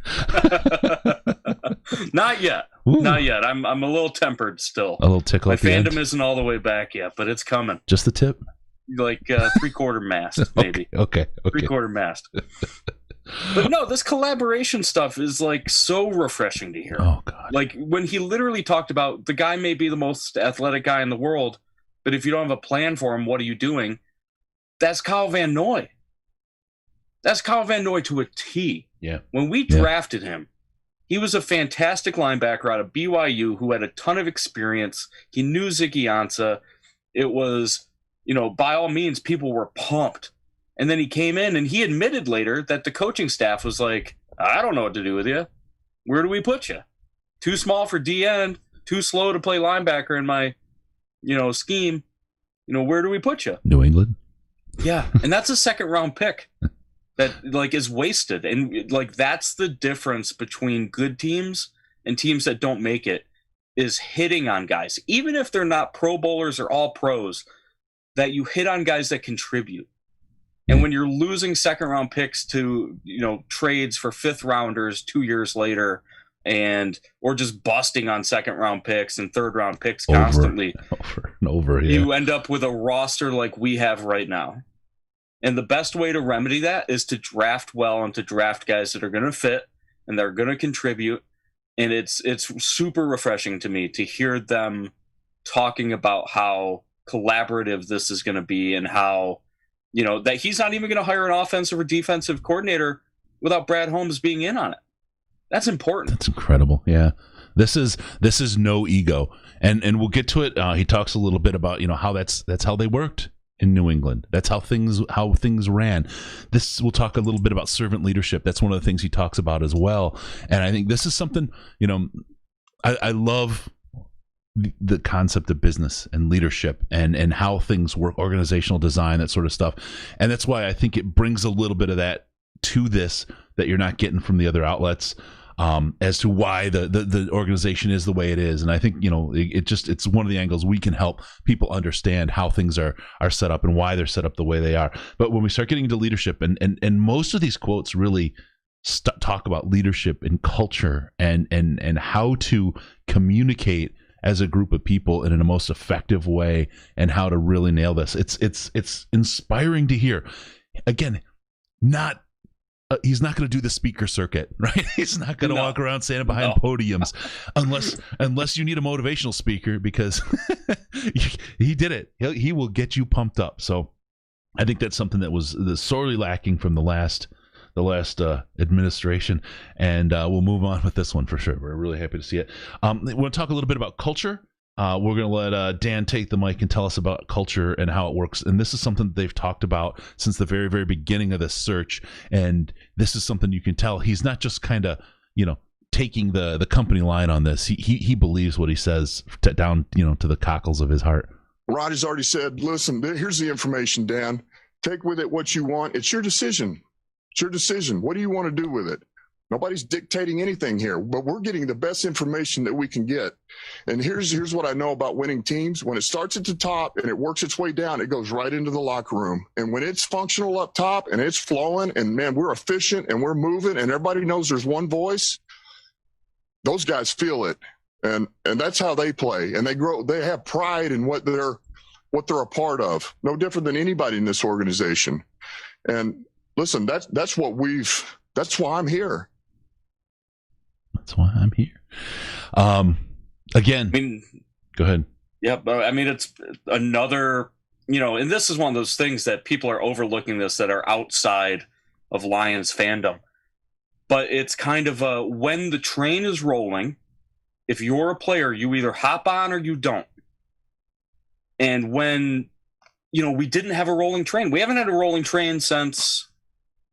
Not yet. Ooh. Not yet. I'm a little tempered still. A little tickle. My at the fandom end. Isn't all the way back yet, but it's coming. Just the tip? Like 3/4 mast, maybe. Okay. 3/4 mast. But no, this collaboration stuff is like so refreshing to hear. Oh God! Like when he literally talked about the guy may be the most athletic guy in the world, but if you don't have a plan for him, what are you doing? That's Kyle Van Noy. That's Kyle Van Noy to a T. Yeah. When we drafted him, he was a fantastic linebacker out of BYU who had a ton of experience. He knew Ziggy Ansah. It was, by all means, people were pumped. And then he came in and he admitted later that the coaching staff was like, I don't know what to do with you. Where do we put you? Too small for D-end, too slow to play linebacker in my, scheme. Where do we put you? New England? Yeah. And that's a second-round pick that, is wasted. And, that's the difference between good teams and teams that don't make it, is hitting on guys. Even if they're not Pro Bowlers or all pros, that you hit on guys that contribute. And when you're losing second-round picks to, trades for fifth-rounders 2 years later, or just busting on second-round picks and third-round picks constantly, over and over, yeah. You end up with a roster like we have right now. And the best way to remedy that is to draft well and to draft guys that are going to fit and they're going to contribute. And it's super refreshing to me to hear them talking about how collaborative this is going to be, and how that he's not even going to hire an offensive or defensive coordinator without Brad Holmes being in on it. That's important. That's incredible. Yeah. This is no ego. And we'll get to it. He talks a little bit about, how that's how they worked in New England. That's how things ran. We'll talk a little bit about servant leadership. That's one of the things he talks about as well. And I think this is something, I love the concept of business and leadership and how things work, organizational design, that sort of stuff. And that's why I think it brings a little bit of that to this that you're not getting from the other outlets. as to why the organization is the way it is. And I think, it's one of the angles we can help people understand how things are set up and why they're set up the way they are. But when we start getting into leadership, and most of these quotes really talk about leadership and culture and how to communicate as a group of people in a most effective way and how to really nail this. It's inspiring to hear. Again, he's not going to do the speaker circuit, right? He's not going to walk around standing behind podiums unless you need a motivational speaker, because he did it. He will get you pumped up. So I think that's something that was sorely lacking from the last administration, and we'll move on with this one for sure. We're really happy to see it. We want to talk a little bit about culture. We're going to let Dan take the mic and tell us about culture and how it works. And this is something that they've talked about since the very, very beginning of this search. And this is something you can tell he's not just kind of, taking the company line on this. He believes what he says down, to the cockles of his heart. Rodgers already said, listen, here's the information, Dan. Take with it what you want. It's your decision. It's your decision. What do you want to do with it? Nobody's dictating anything here, but we're getting the best information that we can get. And here's what I know about winning teams. When it starts at the top and it works its way down, it goes right into the locker room. And when it's functional up top and it's flowing and, man, we're efficient and we're moving and everybody knows there's one voice, those guys feel it. And that's how they play. And they grow. They have pride in what they're a part of. No different than anybody in this organization. And listen, that's why I'm here. That's why I'm here. Again, go ahead. Yeah, but it's another, and this is one of those things that people are overlooking this that are outside of Lions fandom. But it's kind of when the train is rolling, if you're a player, you either hop on or you don't. And when, we didn't have a rolling train. We haven't had a rolling train since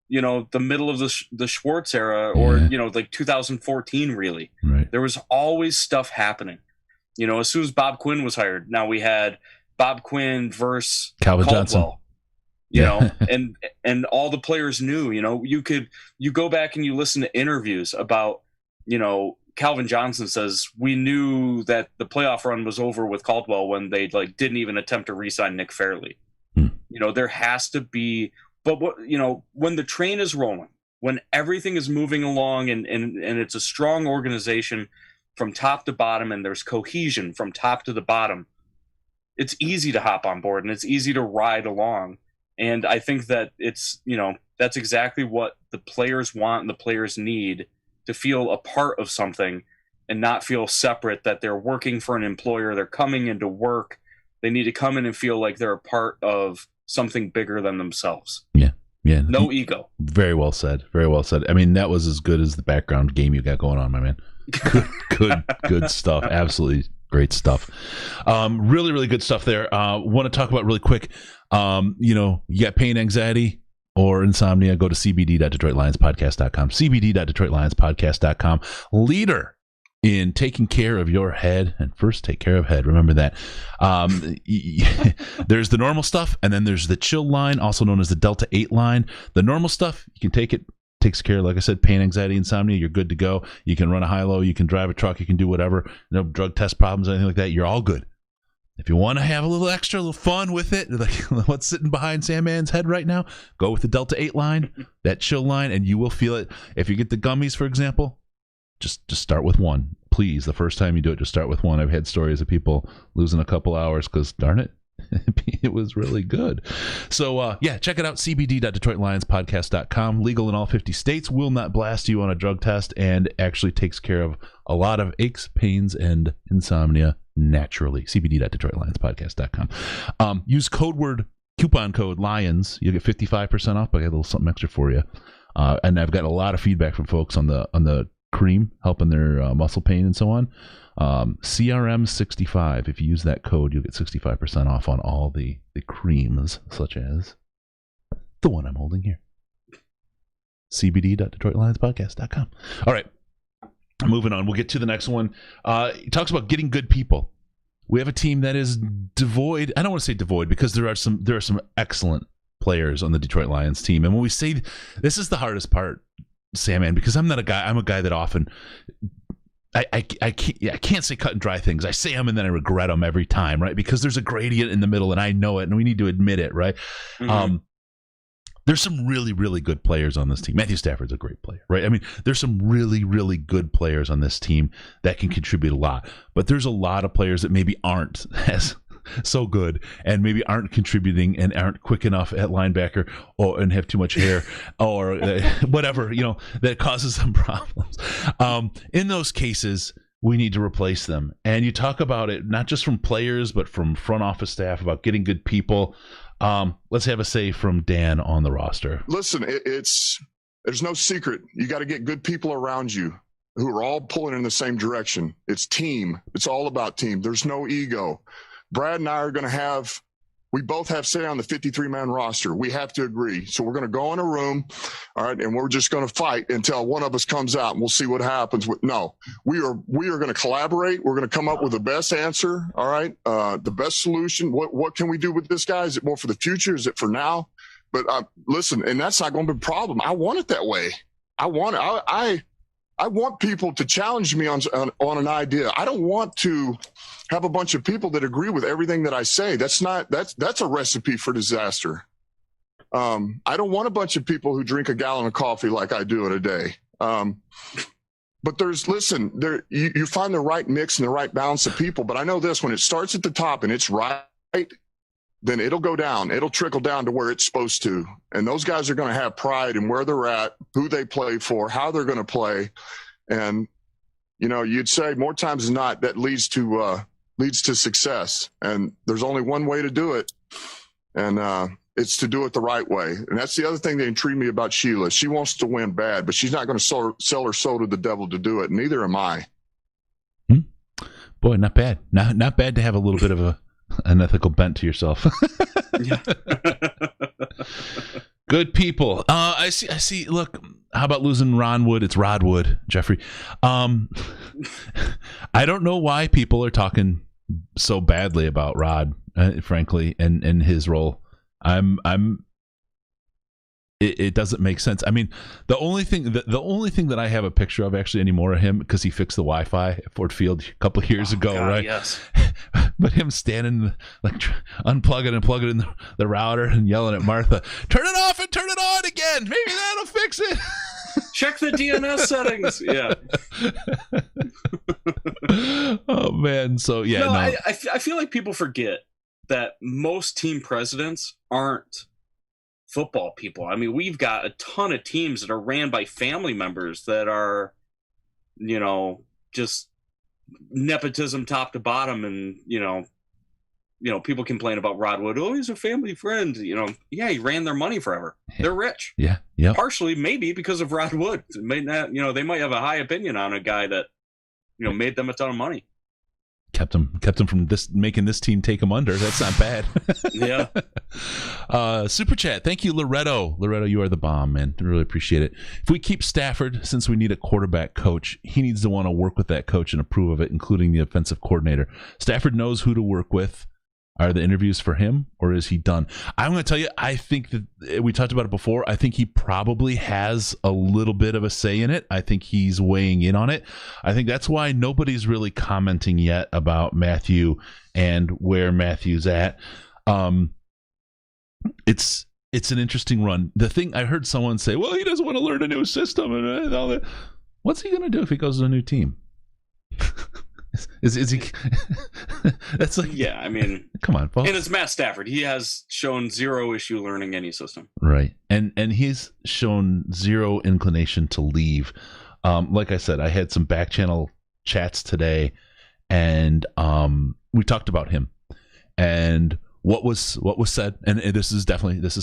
the middle of the Schwartz era, or, like 2014, really. Right. There was always stuff happening. As soon as Bob Quinn was hired, now we had Bob Quinn versus Calvin Caldwell, Johnson. and all the players knew, you go back and you listen to interviews about, Calvin Johnson says, we knew that the playoff run was over with Caldwell when they didn't even attempt to re-sign Nick Fairley. There has to be. But when the train is rolling, when everything is moving along and it's a strong organization from top to bottom and there's cohesion from top to the bottom, it's easy to hop on board and it's easy to ride along. And I think that it's, that's exactly what the players want and the players need, to feel a part of something and not feel separate, that they're working for an employer. They're coming into work. They need to come in and feel like they're a part of something bigger than themselves. Yeah. No ego. Very well said. Very well said. That was as good as the background game you got going on, my man. Good stuff. Absolutely great stuff. Really, really good stuff there. Want to talk about really quick. You got pain, anxiety, or insomnia, go to cbd.detroitlionspodcast.com. cbd.detroitlionspodcast.com. Leader in taking care of your head, and first take care of head. Remember that. There's the normal stuff, and then there's the chill line, also known as the Delta 8 line. The normal stuff, you can take it, takes care of, like I said, pain, anxiety, insomnia. You're good to go. You can run a high-low, you can drive a truck, you can do whatever. No drug test problems, anything like that. You're all good. If you want to have a little extra, a little fun with it, like what's sitting behind Sandman's head right now, go with the Delta 8 line, that chill line, and you will feel it. If you get the gummies, for example, just start with one. Please, the first time you do it, just start with one. I've had stories of people losing a couple hours because, darn it, it was really good. So, check it out, cbd.detroitlionspodcast.com. Legal in all 50 states, will not blast you on a drug test, and actually takes care of a lot of aches, pains, and insomnia naturally. cbd.detroitlionspodcast.com. Use coupon code LIONS. You'll get 55% off. I got a little something extra for you. And I've got a lot of feedback from folks on the cream, helping their muscle pain and so on. CRM65. If you use that code, you'll get 65% off on all the creams, such as the one I'm holding here. cbd.detroitlionspodcast.com. All right, moving on. We'll get to the next one. It talks about getting good people. We have a team that is devoid. I don't want to say devoid, because there are some excellent players on the Detroit Lions team. And when we say, this is the hardest part, Sandman, because I'm not a guy. I'm a guy that often I can't say cut and dry things. I say them and then I regret them every time, right? Because there's a gradient in the middle, and I know it, and we need to admit it, right? Mm-hmm. There's some really, really good players on this team. Matthew Stafford's a great player, right? I mean, there's some really, really good players on this team that can contribute a lot. But there's a lot of players that maybe aren't as so good and maybe aren't contributing and aren't quick enough at linebacker and have too much hair or whatever, that causes some problems. In those cases, we need to replace them. And you talk about it not just from players, but from front office staff about getting good people. Let's have a say from Dan on the roster. Listen, there's no secret. You got to get good people around you who are all pulling in the same direction. It's team. It's all about team. There's no ego. Brad and I are going to we both have say on the 53-man roster. We have to agree. So we're going to go in a room, all right, and we're just going to fight until one of us comes out, and we'll see what happens. No, we are going to collaborate. We're going to come up with the best answer, all right, the best solution. What can we do with this guy? Is it more for the future? Is it for now? But listen, and that's not going to be a problem. I want it that way. I want people to challenge me on an idea. I don't want to have a bunch of people that agree with everything that I say. That's a recipe for disaster. I don't want a bunch of people who drink a gallon of coffee like I do in a day. But you find the right mix and the right balance of people. But I know this, when it starts at the top and it's right, then it'll go down. It'll trickle down to where it's supposed to. And those guys are going to have pride in where they're at, who they play for, how they're going to play. And, you'd say more times than not, that leads to success. And there's only one way to do it. And it's to do it the right way. And that's the other thing that intrigued me about Sheila. She wants to win bad, but she's not going to sell her soul to the devil to do it. And neither am I. Boy, not bad. Not bad to have a little bit of an ethical bent to yourself. Yeah. Good people. I see. Look, how about losing Ron Wood? It's Rod Wood, Jeffrey. I don't know why people are talking so badly about Rod, frankly, and his role. It doesn't make sense. I mean, the only thing that I have a picture of actually anymore of him, because he fixed the Wi-Fi at Ford Field a couple of years ago, God, right? Yes. But him standing, unplug it and plug it in the router and yelling at Martha, "Turn it off and turn it on again. Maybe that'll fix it." Check the DNS settings. Yeah. Oh man. So yeah. No. I feel like people forget that most team presidents aren't football people. I mean, we've got a ton of teams that are ran by family members that are, just nepotism top to bottom. And, people complain about Rod Wood. Oh, he's a family friend. Yeah, he ran their money forever. They're rich. Yeah. Yeah. Partially maybe because of Rod Wood. It may not, they might have a high opinion on a guy that, made them a ton of money. Kept him from making this team take him under. That's not bad. Yeah. Super chat. Thank you, Loretto. Loretto, you are the bomb, man. I really appreciate it. If we keep Stafford, since we need a quarterback coach, he needs to want to work with that coach and approve of it, including the offensive coordinator. Stafford knows who to work with. Are the interviews for him, or is he done? I'm going to tell you, I think that we talked about it before. I think he probably has a little bit of a say in it. I think he's weighing in on it. I think that's why nobody's really commenting yet about Matthew and where Matthew's at. It's an interesting run. The thing I heard someone say, well, he doesn't want to learn a new system and all that. What's he going to do if he goes to a new team? Is he? That's like, yeah. I mean, come on, folks. And it's Matt Stafford. He has shown zero issue learning any system. Right, and he's shown zero inclination to leave. Like I said, I had some back channel chats today, and we talked about him and what was said. And this is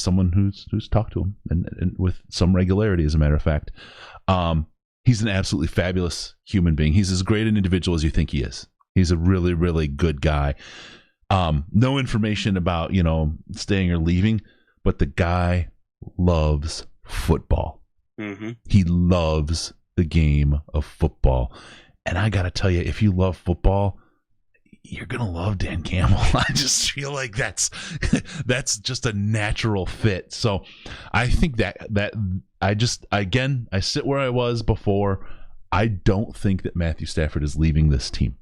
someone who's talked to him and with some regularity, as a matter of fact. He's an absolutely fabulous human being. He's as great an individual as you think he is. He's a really, really good guy. No information about, staying or leaving, but the guy loves football. Mm-hmm. He loves the game of football. And I got to tell you, if you love football, you're gonna love Dan Campbell. I just feel like that's just a natural fit. So I think that I sit where I was before. I don't think that Matthew Stafford is leaving this team.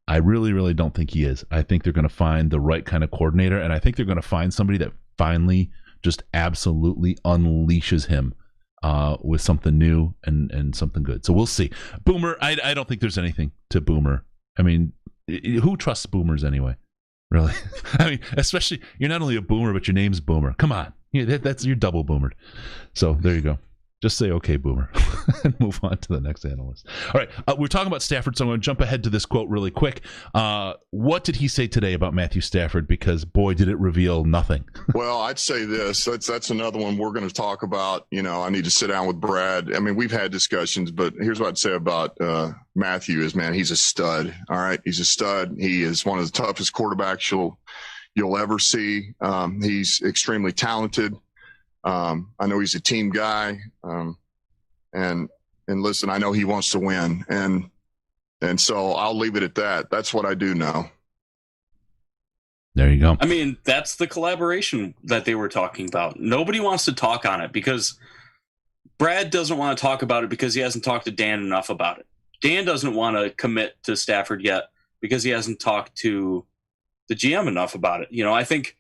I really, really don't think he is. I think they're going to find the right kind of coordinator, and I think they're going to find somebody that finally just absolutely unleashes him with something new and something good. So we'll see. Boomer, I don't think there's anything to Boomer. I mean, who trusts boomers anyway? Really? I mean, especially, you're not only a boomer, but your name's Boomer. Come on. You're double boomered. So there you go. Just say, okay, Boomer, and move on to the next analyst. All right, we're talking about Stafford, so I'm going to jump ahead to this quote really quick. What did he say today about Matthew Stafford? Because, boy, did it reveal nothing. Well, I'd say this. That's another one we're going to talk about. I need to sit down with Brad. I mean, we've had discussions, but here's what I'd say about Matthew is, man, he's a stud. All right, he's a stud. He is one of the toughest quarterbacks you'll ever see. He's extremely talented. I know he's a team guy, and listen, I know he wants to win, and so I'll leave it at that. That's what I do know. There you go. I mean, that's the collaboration that they were talking about. Nobody wants to talk on it because Brad doesn't want to talk about it because he hasn't talked to Dan enough about it. Dan doesn't want to commit to Stafford yet because he hasn't talked to the GM enough about it. I think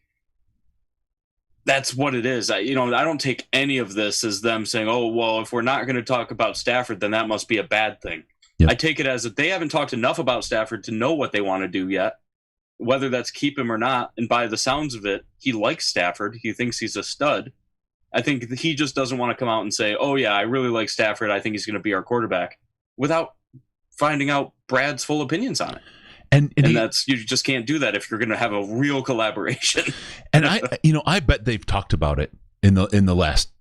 that's what it is. I don't take any of this as them saying, oh, well, if we're not going to talk about Stafford, then that must be a bad thing. Yep. I take it as that they haven't talked enough about Stafford to know what they want to do yet, whether that's keep him or not. And by the sounds of it, he likes Stafford. He thinks he's a stud. I think he just doesn't want to come out and say, oh, yeah, I really like Stafford. I think he's going to be our quarterback, without finding out Brad's full opinions on it. And that's, you just can't do that if you're going to have a real collaboration. And I bet they've talked about it in the last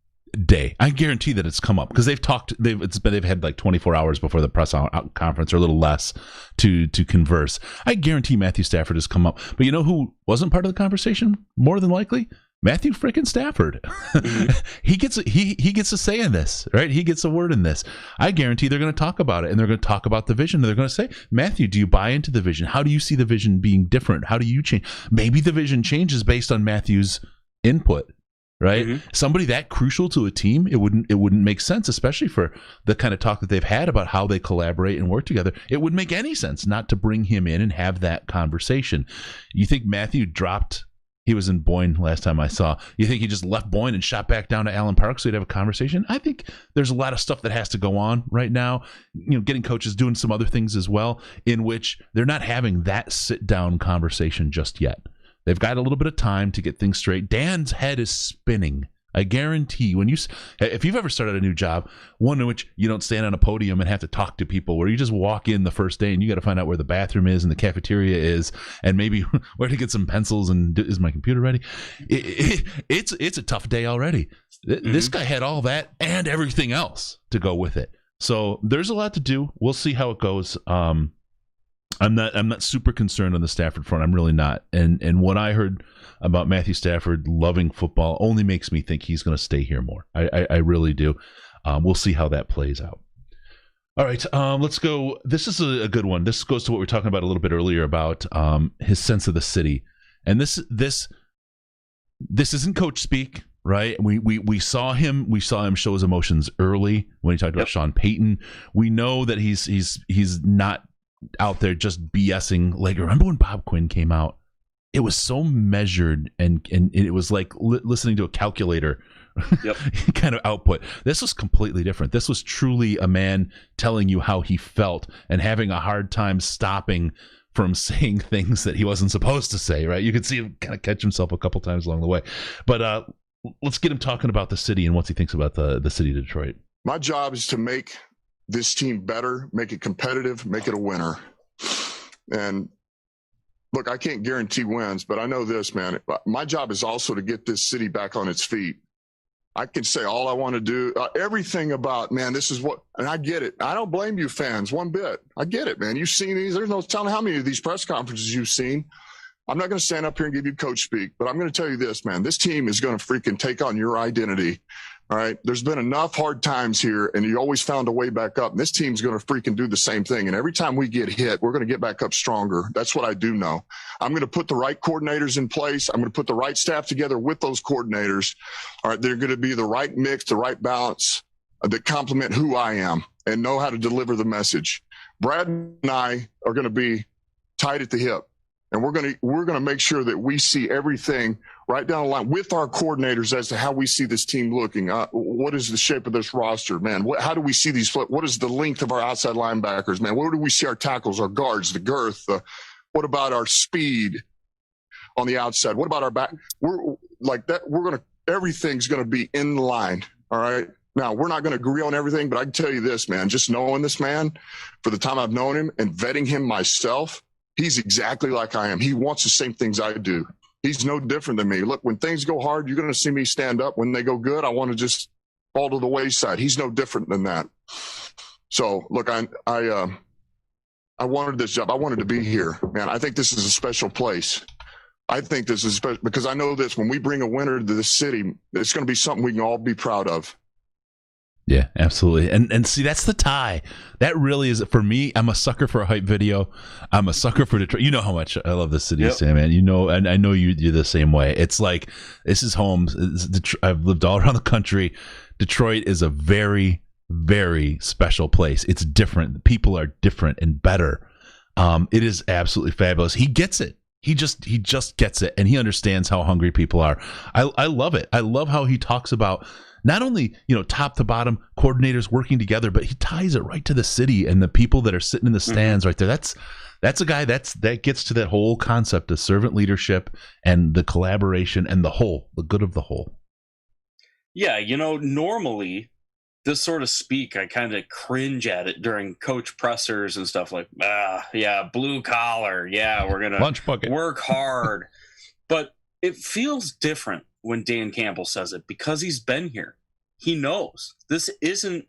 day. I guarantee that it's come up because they've had like 24 hours before the press conference or a little less to converse. I guarantee Matthew Stafford has come up. But you know who wasn't part of the conversation? More than likely, Matthew freaking Stafford. Mm-hmm. he gets a say in this, right? He gets a word in this. I guarantee they're going to talk about it, and they're going to talk about the vision. They're going to say, Matthew, do you buy into the vision? How do you see the vision being different? How do you change? Maybe the vision changes based on Matthew's input, right? Mm-hmm. Somebody that crucial to a team, it wouldn't make sense, especially for the kind of talk that they've had about how they collaborate and work together. It wouldn't make any sense not to bring him in and have that conversation. You think Matthew dropped? He was in Boyne last time I saw. You think he just left Boyne and shot back down to Allen Park so he'd have a conversation? I think there's a lot of stuff that has to go on right now. Getting coaches doing some other things as well, in which they're not having that sit-down conversation just yet. They've got a little bit of time to get things straight. Dan's head is spinning. I guarantee if you've ever started a new job, one in which you don't stand on a podium and have to talk to people, where you just walk in the first day and you got to find out where the bathroom is and the cafeteria is and maybe where to get some pencils and is my computer ready? It's a tough day already. Mm-hmm. This guy had all that and everything else to go with it. So there's a lot to do. We'll see how it goes. I'm not super concerned on the Stafford front. I'm really not. And what I heard about Matthew Stafford loving football only makes me think he's going to stay here more. I really do. We'll see how that plays out. All right, let's go. This is a good one. This goes to what we were talking about a little bit earlier about his sense of the city. And this isn't coach speak, right? We saw him show his emotions early when he talked about Sean Payton. We know that he's not out there just BSing. Like, remember when Bob Quinn came out? It was so measured and it was like listening to a calculator kind of output. This was completely different. This was truly a man telling you how he felt and having a hard time stopping from saying things that he wasn't supposed to say, right? You could see him kind of catch himself a couple times along the way. But let's get him talking about the city and what he thinks about the city of Detroit. My job is to make this team better, make it competitive, make it a winner. And look, I can't guarantee wins, but I know this, man. My job is also to get this city back on its feet. I can say all I want to do, everything about, man, this is what, and I get it. I don't blame you fans one bit. I get it, man. You've seen these. There's no telling how many of these press conferences you've seen. I'm not going to stand up here and give you coach speak, but I'm going to tell you this, man. This team is going to freaking take on your identity All right. There's been enough hard times here, and you always found a way back up. And this team's going to freaking do the same thing. And every time we get hit, we're going to get back up stronger. That's what I do know. I'm going to put the right coordinators in place. I'm going to put the right staff together with those coordinators. All right. They're going to be the right mix, the right balance that complement who I am and know how to deliver the message. Brad and I are going to be tight at the hip. And we're going to make sure that we see everything right down the line with our coordinators as to how we see this team looking. What is the shape of this roster, man? How do we see these? What is the length of our outside linebackers, man? Where do we see our tackles, our guards, the girth? What about our speed on the outside? What about our back? We're like that. Everything's going to be in line. All right. Now, we're not going to agree on everything, but I can tell you this, man, just knowing this man for the time I've known him and vetting him myself, he's exactly like I am. He wants the same things I do. He's no different than me. Look, when things go hard, you're going to see me stand up. When they go good, I want to just fall to the wayside. He's no different than that. So, look, I wanted this job. I wanted to be here, man. I think this is a special place. I think this is special because I know this. When we bring a winner to this city, it's going to be something we can all be proud of. Yeah, absolutely. And see, that's the tie. That really is, for me, I'm a sucker for a hype video. I'm a sucker for Detroit. You know how much I love this city, yep. Sam, man. You know, and I know you're the same way. It's like, this is Holmes. I've lived all around the country. Detroit is a very, very special place. It's different. The people are different and better. It is absolutely fabulous. He gets it. He just gets it, and he understands how hungry people are. I love it. I love how he talks about not only, top to bottom coordinators working together, but he ties it right to the city and the people that are sitting in the stands right there. That's a guy that gets to that whole concept of servant leadership and the collaboration and the good of the whole. Yeah, normally this sort of speak, I kind of cringe at it during coach pressers and stuff like, blue collar. Yeah, we're going to work hard. But it feels different when Dan Campbell says it because he's been here. He knows this isn't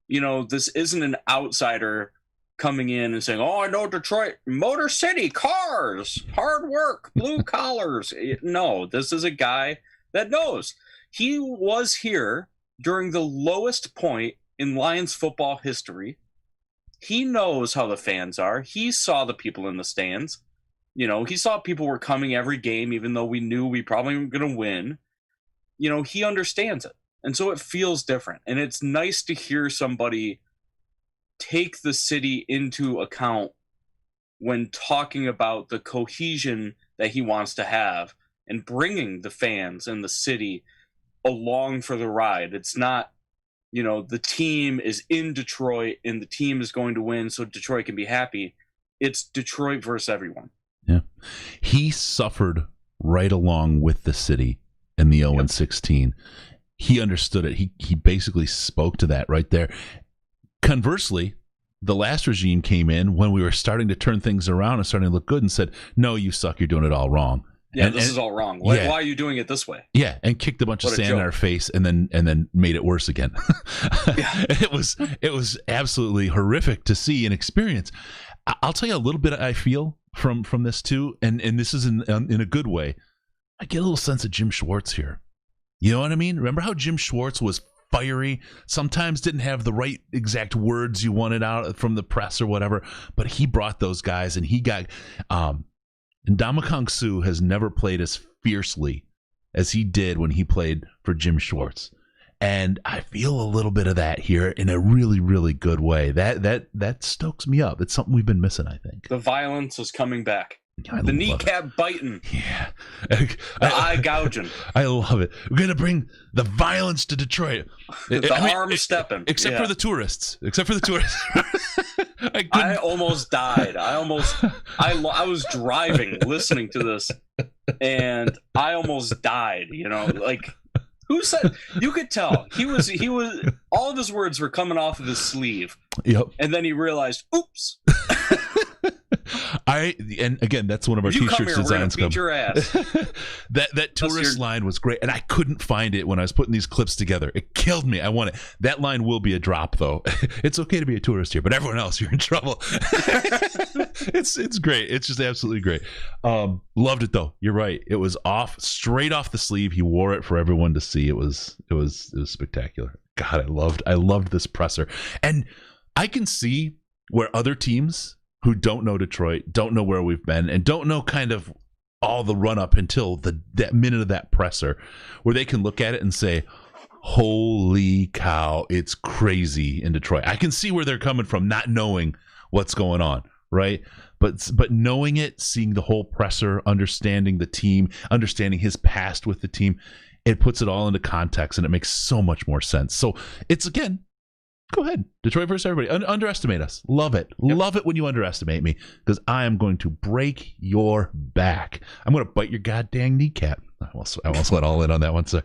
an outsider coming in and saying, "Oh, I know Detroit, Motor City, cars, hard work, blue collars." No, this is a guy that knows. He was here during the lowest point in Lions football history. He knows how the fans are. He saw the people in the stands. He saw people were coming every game, even though we knew we probably weren't going to win. He understands it. And so it feels different. And it's nice to hear somebody take the city into account when talking about the cohesion that he wants to have and bringing the fans and the city along for the ride. It's not, the team is in Detroit and the team is going to win so Detroit can be happy. It's Detroit versus everyone. Yeah. He suffered right along with the city in the 0-16. He understood it. He basically spoke to that right there. Conversely, the last regime came in when we were starting to turn things around and starting to look good and said, "No, you suck. You're doing it all wrong." Yeah, this is all wrong. Why are you doing it this way? Yeah, and kicked a bunch of sand in our face and then made it worse again. Yeah. It was absolutely horrific to see and experience. I'll tell you a little bit I feel from this too, and this is in a good way. I get a little sense of Jim Schwartz here. You know what I mean? Remember how Jim Schwartz was fiery, sometimes didn't have the right exact words you wanted out from the press or whatever, but he brought those guys and he got and Ndamukong Suh has never played as fiercely as he did when he played for Jim Schwartz. And I feel a little bit of that here in a really, really good way. That stokes me up. It's something we've been missing, I think. The violence is coming back. The kneecap biting. Yeah. The eye gouging. I love it. We're going to bring the violence to Detroit. Arm stepping. Except for the tourists. I almost died. I was driving, listening to this, and I almost died. Who said? You could tell he was. All of his words were coming off of his sleeve. Yep. And then he realized, oops. And again, that's one of our If you come t-shirts here, we're gonna designs. beat your ass. that tourist line was great, and I couldn't find it when I was putting these clips together. It killed me. I want it. That line will be a drop, though. It's okay to be a tourist here, but everyone else, you're in trouble. It's great. It's just absolutely great. Loved it though. You're right. It was straight off the sleeve. He wore it for everyone to see. It was spectacular. God, I loved this presser, and I can see where other teams who don't know Detroit, don't know where we've been, and don't know kind of all the run up until that minute of that presser, where they can look at it and say, holy cow, it's crazy in Detroit. I can see where they're coming from, not knowing what's going on, right? But knowing it, seeing the whole presser, understanding the team, understanding his past with the team, it puts it all into context, and it makes so much more sense. So it's, again, go ahead. Detroit versus everybody. Underestimate us. Love it. Yep. Love it when you underestimate me, because I am going to break your back. I'm going to bite your goddamn kneecap. I almost let all in on that one, sir.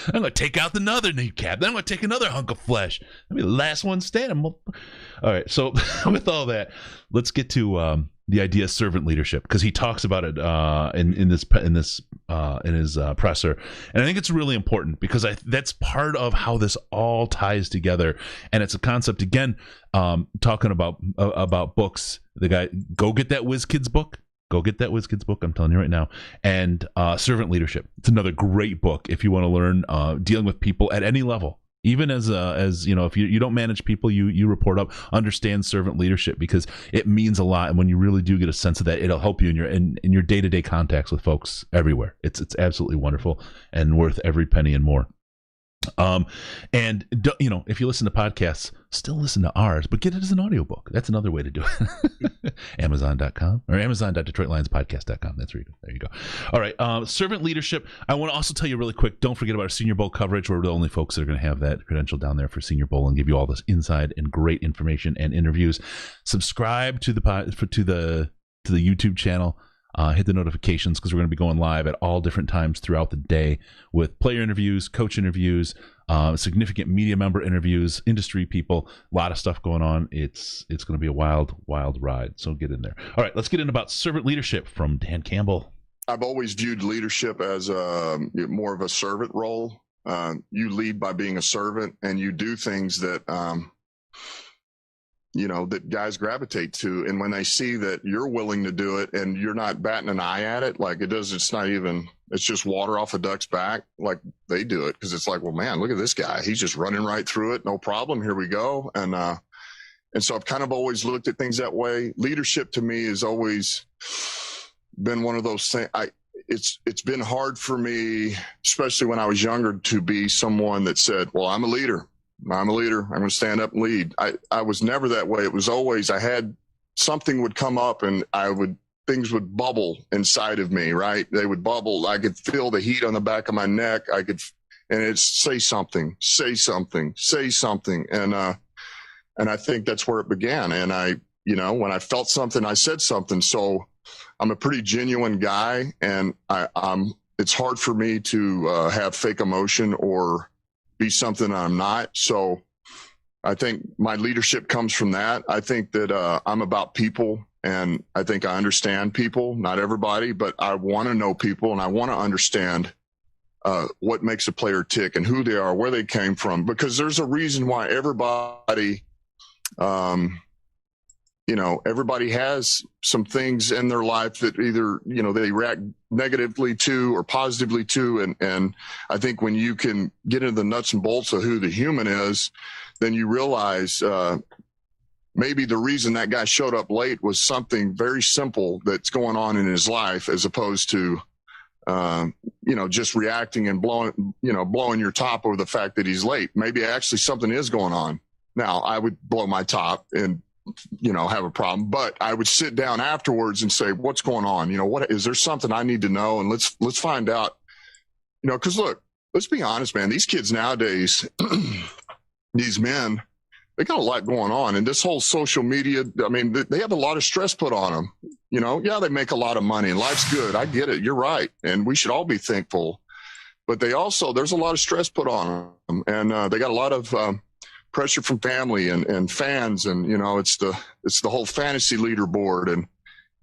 I'm going to take out another kneecap. Then I'm going to take another hunk of flesh. I'll be the last one standing. All right. So with all that, let's get to the idea of servant leadership, because he talks about it in his presser, and I think it's really important, because that's part of how this all ties together, and it's a concept, again, talking about books. The guy, go get that WizKids book. Go get that WizKids book. I'm telling you right now. And servant leadership. It's another great book if you want to learn dealing with people at any level. Even as you know, if you don't manage people, you report up, understand servant leadership, because it means a lot. And when you really do get a sense of that, it'll help you in your day-to-day contacts with folks everywhere. It's absolutely wonderful and worth every penny and more. And you know, if you listen to podcasts, still listen to ours, but get it as an audiobook. That's another way to do it. Amazon.com or Amazon.DetroitLionsPodcast.com. That's where you go. There you go. All right. Servant leadership. I want to also tell you really quick, don't forget about our Senior Bowl coverage. We're the only folks that are going to have that credential down there for Senior Bowl and give you all this inside and great information and interviews. Subscribe to the YouTube channel. Hit the notifications, because we're going to be going live at all different times throughout the day with player interviews, coach interviews, significant media member interviews, industry people, a lot of stuff going on. It's going to be a wild, wild ride. So get in there. All right, let's get in about servant leadership from Dan Campbell. I've always viewed leadership as more of a servant role. You lead by being a servant, and you do things that that guys gravitate to. And when they see that you're willing to do it and you're not batting an eye at it, like it's just water off a duck's back, like they do it. Because it's like, well, man, look at this guy. He's just running right through it. No problem. Here we go. And so I've kind of always looked at things that way. Leadership to me has always been one of those things. It's been hard for me, especially when I was younger, to be someone that said, well, I'm a leader. I'm going to stand up and lead. I was never that way. It was always, I had something would come up and things would bubble inside of me, right? They would bubble. I could feel the heat on the back of my neck. And it's say something. And I think that's where it began. And when I felt something, I said something. So I'm a pretty genuine guy, and it's hard for me to have fake emotion or be something I'm not. So I think my leadership comes from that. I think that I'm about people, and I think I understand people, not everybody, but I want to know people, and I want to understand what makes a player tick and who they are, where they came from, because there's a reason why everybody, everybody has some things in their life that either, they react negatively to or positively to. And I think when you can get into the nuts and bolts of who the human is, then you realize maybe the reason that guy showed up late was something very simple that's going on in his life, as opposed to, just reacting and blowing your top over the fact that he's late. Maybe actually something is going on. Now, I would blow my top and have a problem, but I would sit down afterwards and say, what's going on? What is there something I need to know? And let's find out, cause look, let's be honest, man, these kids nowadays, these men, they got a lot going on, and this whole social media, I mean, they have a lot of stress put on them, yeah, they make a lot of money and life's good. I get it. You're right. And we should all be thankful, but there's a lot of stress put on them, and they got a lot of, pressure from family and fans, and it's the whole fantasy leaderboard,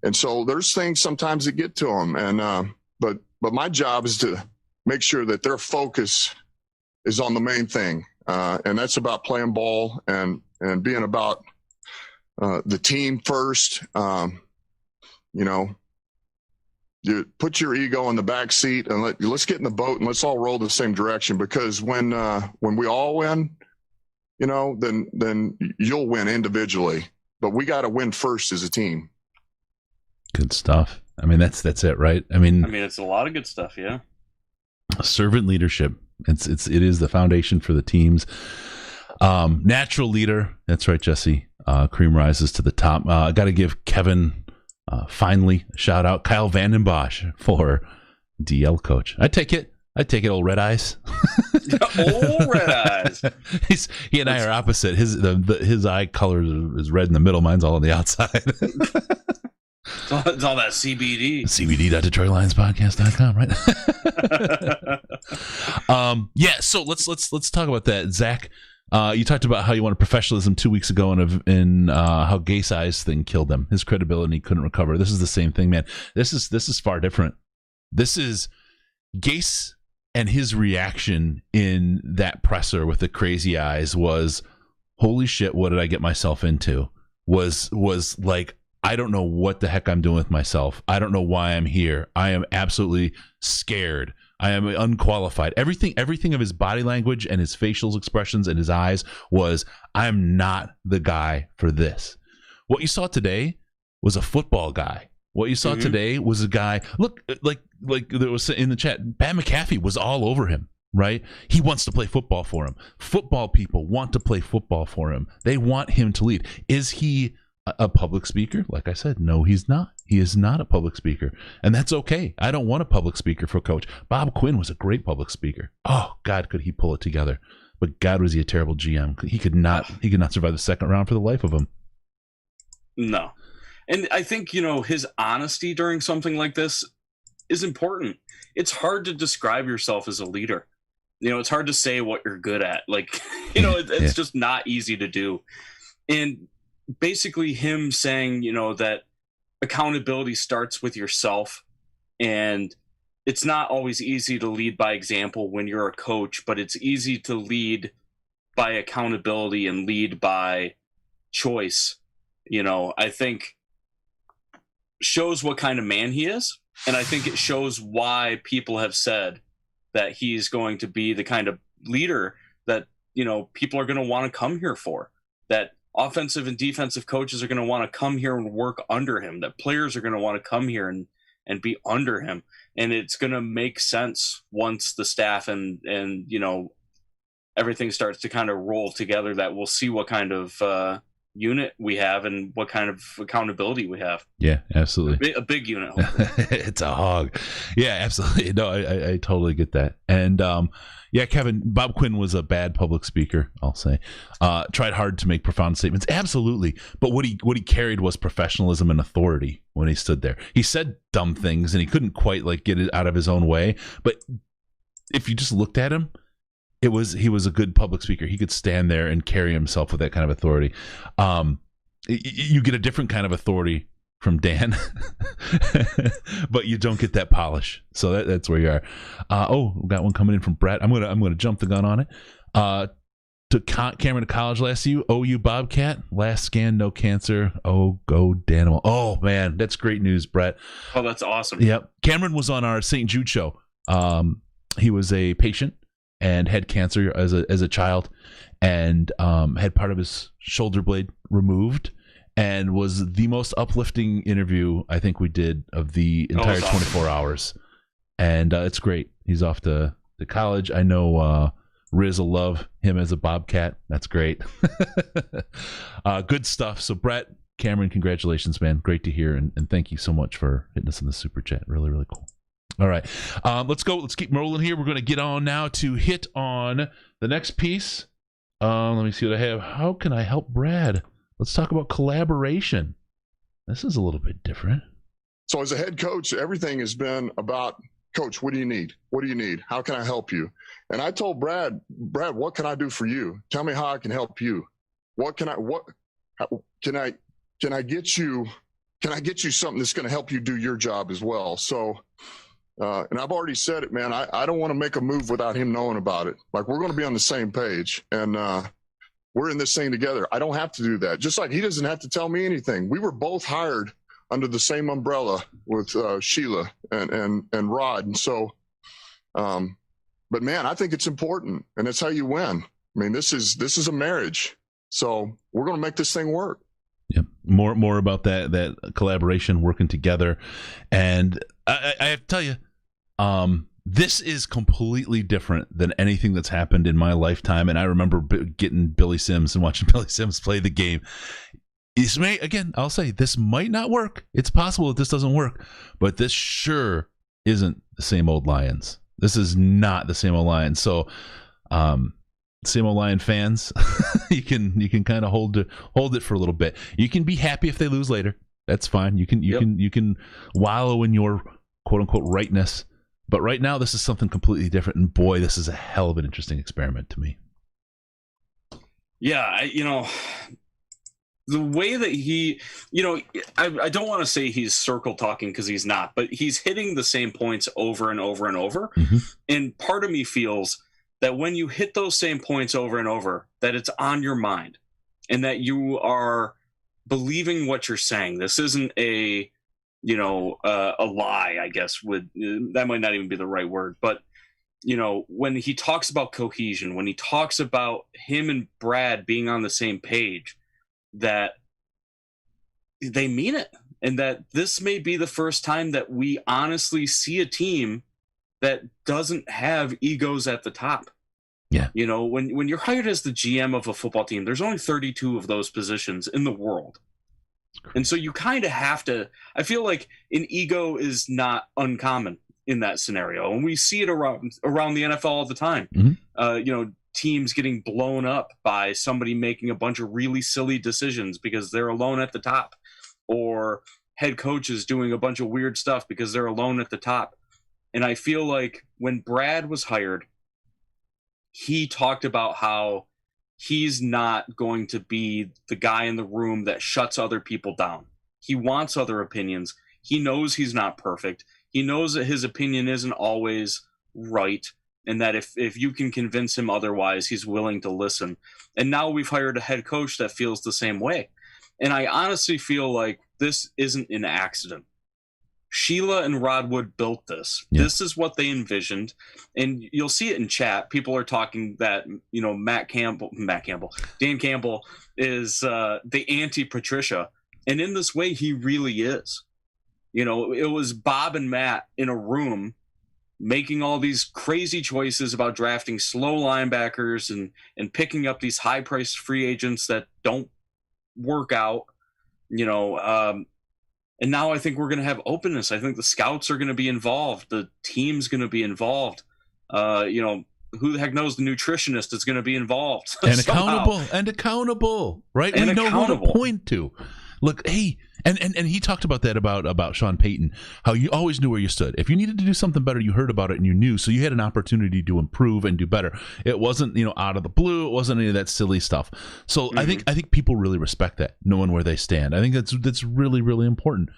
and so there's things sometimes that get to them, and but my job is to make sure that their focus is on the main thing, and that's about playing ball and being about the team first. You put your ego in the back seat and let's get in the boat and let's all row the same direction, because when we all win, then you'll win individually, but we got to win first as a team. Good stuff. I mean, that's it, right? I mean, it's a lot of good stuff. Yeah. Servant leadership. It is the foundation for the teams. Natural leader. That's right, Jesse. Cream rises to the top. I got to give Kevin finally a shout out. Kyle Vandenbosch for DL coach. I take it. Old Red Eyes. Old Red Eyes. He and I are opposite. His eye color is red in the middle. Mine's all on the outside. It's all that CBD. CBD.DetroitLionsPodcast.com, right? Yeah. So let's talk about that, Zach. You talked about how you wanted professionalism 2 weeks ago, and how Gase Eyes thing killed him. His credibility couldn't recover. This is the same thing, man. This is far different. This is Gase, and his reaction in that presser with the crazy eyes was, "Holy shit! What did I get myself into?" Was like, I don't know what the heck I'm doing with myself. I don't know why I'm here. I am absolutely scared. I am unqualified. Everything of his body language and his facial expressions and his eyes was, I'm not the guy for this. What you saw today was a football guy. What you saw today was a guy, look, like there was in the chat, Pat McAfee was all over him, right? He wants to play football for him. Football people want to play football for him. They want him to lead. Is he a public speaker? Like I said, no, he's not. He is not a public speaker, and that's okay. I don't want a public speaker for coach. Bob Quinn was a great public speaker. Oh God, could he pull it together? But God, was he a terrible GM? He could not survive the second round for the life of him. No, and I think his honesty during something like this is important. It's hard to describe yourself as a leader. It's hard to say what you're good at. It's just not easy to do, and basically him saying, that accountability starts with yourself, and it's not always easy to lead by example when you're a coach, but it's easy to lead by accountability and lead by choice. I think shows what kind of man he is, and I think it shows why people have said that he's going to be the kind of leader that, people are going to want to come here for, that offensive and defensive coaches are going to want to come here and work under him, that players are going to want to come here and be under him. And it's going to make sense once the staff and everything starts to kind of roll together, that we'll see what kind of unit we have and what kind of accountability we have. Yeah, absolutely. A big unit. It's a hog. Yeah, absolutely. No, I totally get that. And yeah, Kevin, Bob Quinn was a bad public speaker, I'll say. Tried hard to make profound statements. Absolutely. But what he carried was professionalism and authority when he stood there. He said dumb things and he couldn't quite get it out of his own way. But if you just looked at him, he was a good public speaker. He could stand there and carry himself with that kind of authority. You get a different kind of authority from Dan, but you don't get that polish. So that's where you are. We got one coming in from Brett. I'm gonna jump the gun on it. To Cameron to college last OU Bobcat, last scan, no cancer. Oh, go Danimal. Oh man, that's great news, Brett. Oh, that's awesome. Yep. Cameron was on our St. Jude show. He was a patient and had cancer as a child, and had part of his shoulder blade removed, and was the most uplifting interview I think we did of the entire 24 hours. And it's great. He's off to college. I know Riz will love him as a Bobcat. That's great. Good stuff. So Brett, Cameron, congratulations, man. Great to hear, and thank you so much for hitting us in the super chat. Really, really cool. All right, let's go. Let's keep rolling here. We're going to get on now to hit on the next piece. Let me see what I have. How can I help Brad? Let's talk about collaboration. This is a little bit different. So as a head coach, everything has been about Coach, what do you need? What do you need? How can I help you? And I told Brad, what can I do for you? Tell me how I can help you. Can I get you something that's going to help you do your job as well? So, and I've already said it, man, I don't want to make a move without him knowing about it. Like, we're going to be on the same page, and we're in this thing together. I don't have to do that. Just like he doesn't have to tell me anything. We were both hired under the same umbrella with Sheila and Rod. And so, but man, I think it's important, and that's how you win. I mean, this is a marriage. So we're going to make this thing work. Yeah, more about that collaboration, working together, and I have to tell you, this is completely different than anything that's happened in my lifetime. And I remember getting Billy Sims and watching Billy Sims play the game. I'll say this might not work. It's possible that this doesn't work, but this sure isn't the same old Lions. This is not the same old Lions. So, same old Lion fans, you can kind of hold it for a little bit. You can be happy if they lose later. That's fine. You can wallow in your quote unquote rightness. But right now, this is something completely different. And boy, this is a hell of an interesting experiment to me. Yeah, the way that he, I don't want to say he's circle talking, because he's not, but he's hitting the same points over and over and over. Mm-hmm. And part of me feels that when you hit those same points over and over, that it's on your mind and that you are believing what you're saying. This isn't a lie, I guess. That might not even be the right word, but when he talks about cohesion, when he talks about him and Brad being on the same page, that they mean it, and that this may be the first time that we honestly see a team that doesn't have egos at the top. Yeah. When you're hired as the GM of a football team, there's only 32 of those positions in the world. And so you kind of have to, I feel like an ego is not uncommon in that scenario. And we see it around the NFL all the time. Mm-hmm. Teams getting blown up by somebody making a bunch of really silly decisions because they're alone at the top, or head coaches doing a bunch of weird stuff because they're alone at the top. And I feel like when Brad was hired, he talked about how he's not going to be the guy in the room that shuts other people down. He wants other opinions. He knows he's not perfect. He knows that his opinion isn't always right, and that if you can convince him otherwise, he's willing to listen. And now we've hired a head coach that feels the same way. And I honestly feel like this isn't an accident. Sheila and Rod Wood built this. Yeah. This is what they envisioned. And you'll see it in chat. People are talking that, Dan Campbell is the anti-Patricia. And in this way, he really is. It was Bob and Matt in a room making all these crazy choices about drafting slow linebackers and picking up these high-priced free agents that don't work out, and now I think we're going to have openness. I think the scouts are going to be involved. The team's going to be involved. Who the heck knows? The nutritionist is going to be involved. And accountable, right? And we know who to point to. Look, hey, and he talked about that about Sean Payton, how you always knew where you stood. If you needed to do something better, you heard about it and you knew, so you had an opportunity to improve and do better. It wasn't, out of the blue. It wasn't any of that silly stuff. So mm-hmm. I think people really respect that, knowing where they stand. I think that's really, really important.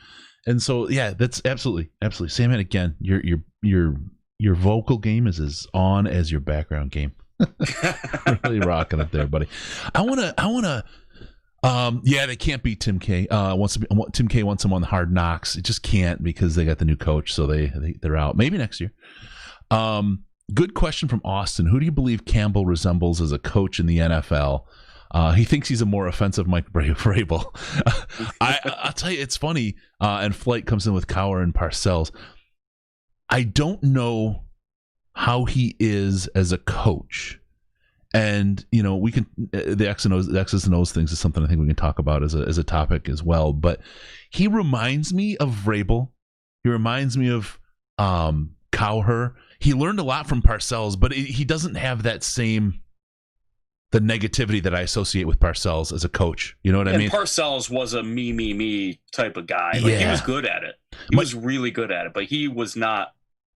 And so yeah, that's absolutely. Sandman, again, your vocal game is as on as your background game. Really rocking it there, buddy. I wanna. They can't beat Tim K. Tim K wants him on the Hard Knocks. It just can't, because they got the new coach, so they're out. Maybe next year. Good question from Austin. Who do you believe Campbell resembles as a coach in the NFL? He thinks he's a more offensive Mike Vrabel. I'll tell you, it's funny. And Flight comes in with Cower and Parcells. I don't know how he is as a coach. And, we can, the X's and O's things is something I think we can talk about as a topic as well. But he reminds me of Vrabel. He reminds me of Cowher. He learned a lot from Parcells, but he doesn't have that same, the negativity that I associate with Parcells as a coach. You know what I mean? Parcells was a me type of guy. Like, he was good at it. He was really good at it, but he was not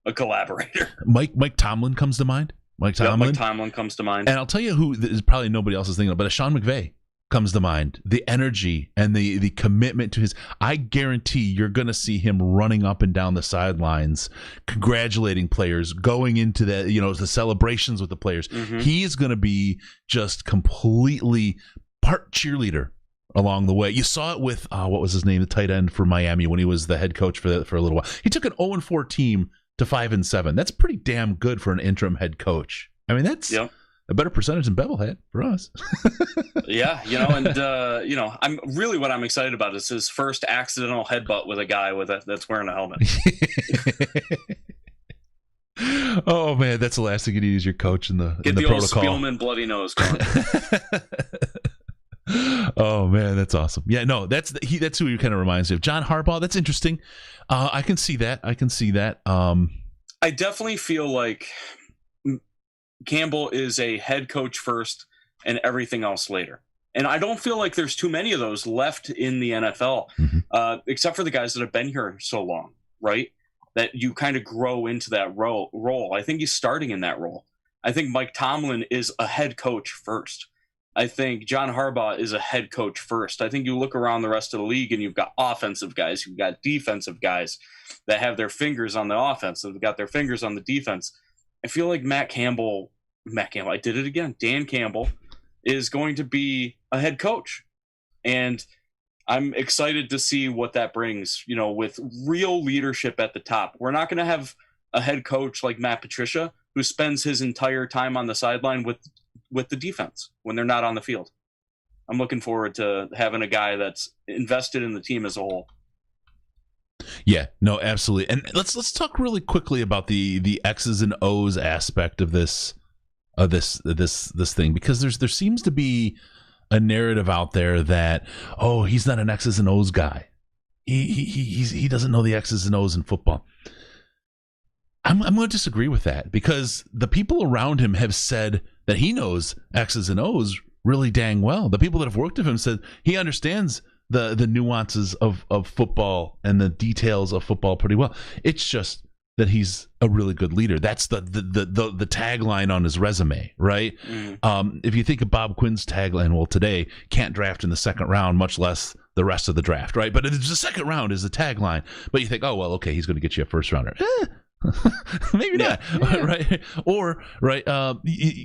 a collaborator. Mike Tomlin comes to mind. Mike Tomlin Comes to mind. And I'll tell you who is probably nobody else is thinking of, but Sean McVay comes to mind. The energy and the commitment to his. I guarantee you're going to see him running up and down the sidelines, congratulating players, going into the celebrations with the players. Mm-hmm. He's going to be just completely part cheerleader along the way. You saw it with what was his name, the tight end for Miami when he was the head coach for a little while. He took an 0-4 team to 5-7. That's pretty damn good for an interim head coach. I mean, that's a better percentage than Bevel had for us. Yeah, I'm really what I'm excited about is his first accidental headbutt with a guy that's wearing a helmet. Oh man, that's the last thing you need is your coach in the Get the protocol. Old Spielman bloody nose going. Oh man, that's awesome. Yeah, no, that's who he kind of reminds me of. John Harbaugh. That's interesting. I can see that. I definitely feel like Campbell is a head coach first and everything else later. And I don't feel like there's too many of those left in the NFL, except for the guys that have been here so long, right? That you kind of grow into that role. I think he's starting in that role. I think Mike Tomlin is a head coach first. I think John Harbaugh is a head coach first. I think you look around the rest of the league and you've got offensive guys, you've got defensive guys that have their fingers on the offense, they've got their fingers on the defense. I feel like Dan Campbell, I did it again. Dan Campbell is going to be a head coach. And I'm excited to see what that brings, with real leadership at the top. We're not going to have a head coach like Matt Patricia who spends his entire time on the sideline with the defense when they're not on the field. I'm looking forward to having a guy that's invested in the team as a whole. Yeah, no, absolutely. And let's talk really quickly about the X's and O's aspect of this thing, because there seems to be a narrative out there that he's not an X's and O's guy. He doesn't know the X's and O's in football. I'm going to disagree with that, because the people around him have said that he knows X's and O's really dang well. The people that have worked with him said he understands the nuances of football and the details of football pretty well. It's just that he's a really good leader. That's the tagline on his resume, right? If you think of Bob Quinn's tagline, well, today, can't draft in the second round, much less the rest of the draft, right? But the second round is the tagline. But you think, oh, well, okay, he's going to get you a first rounder. Maybe not, right? Or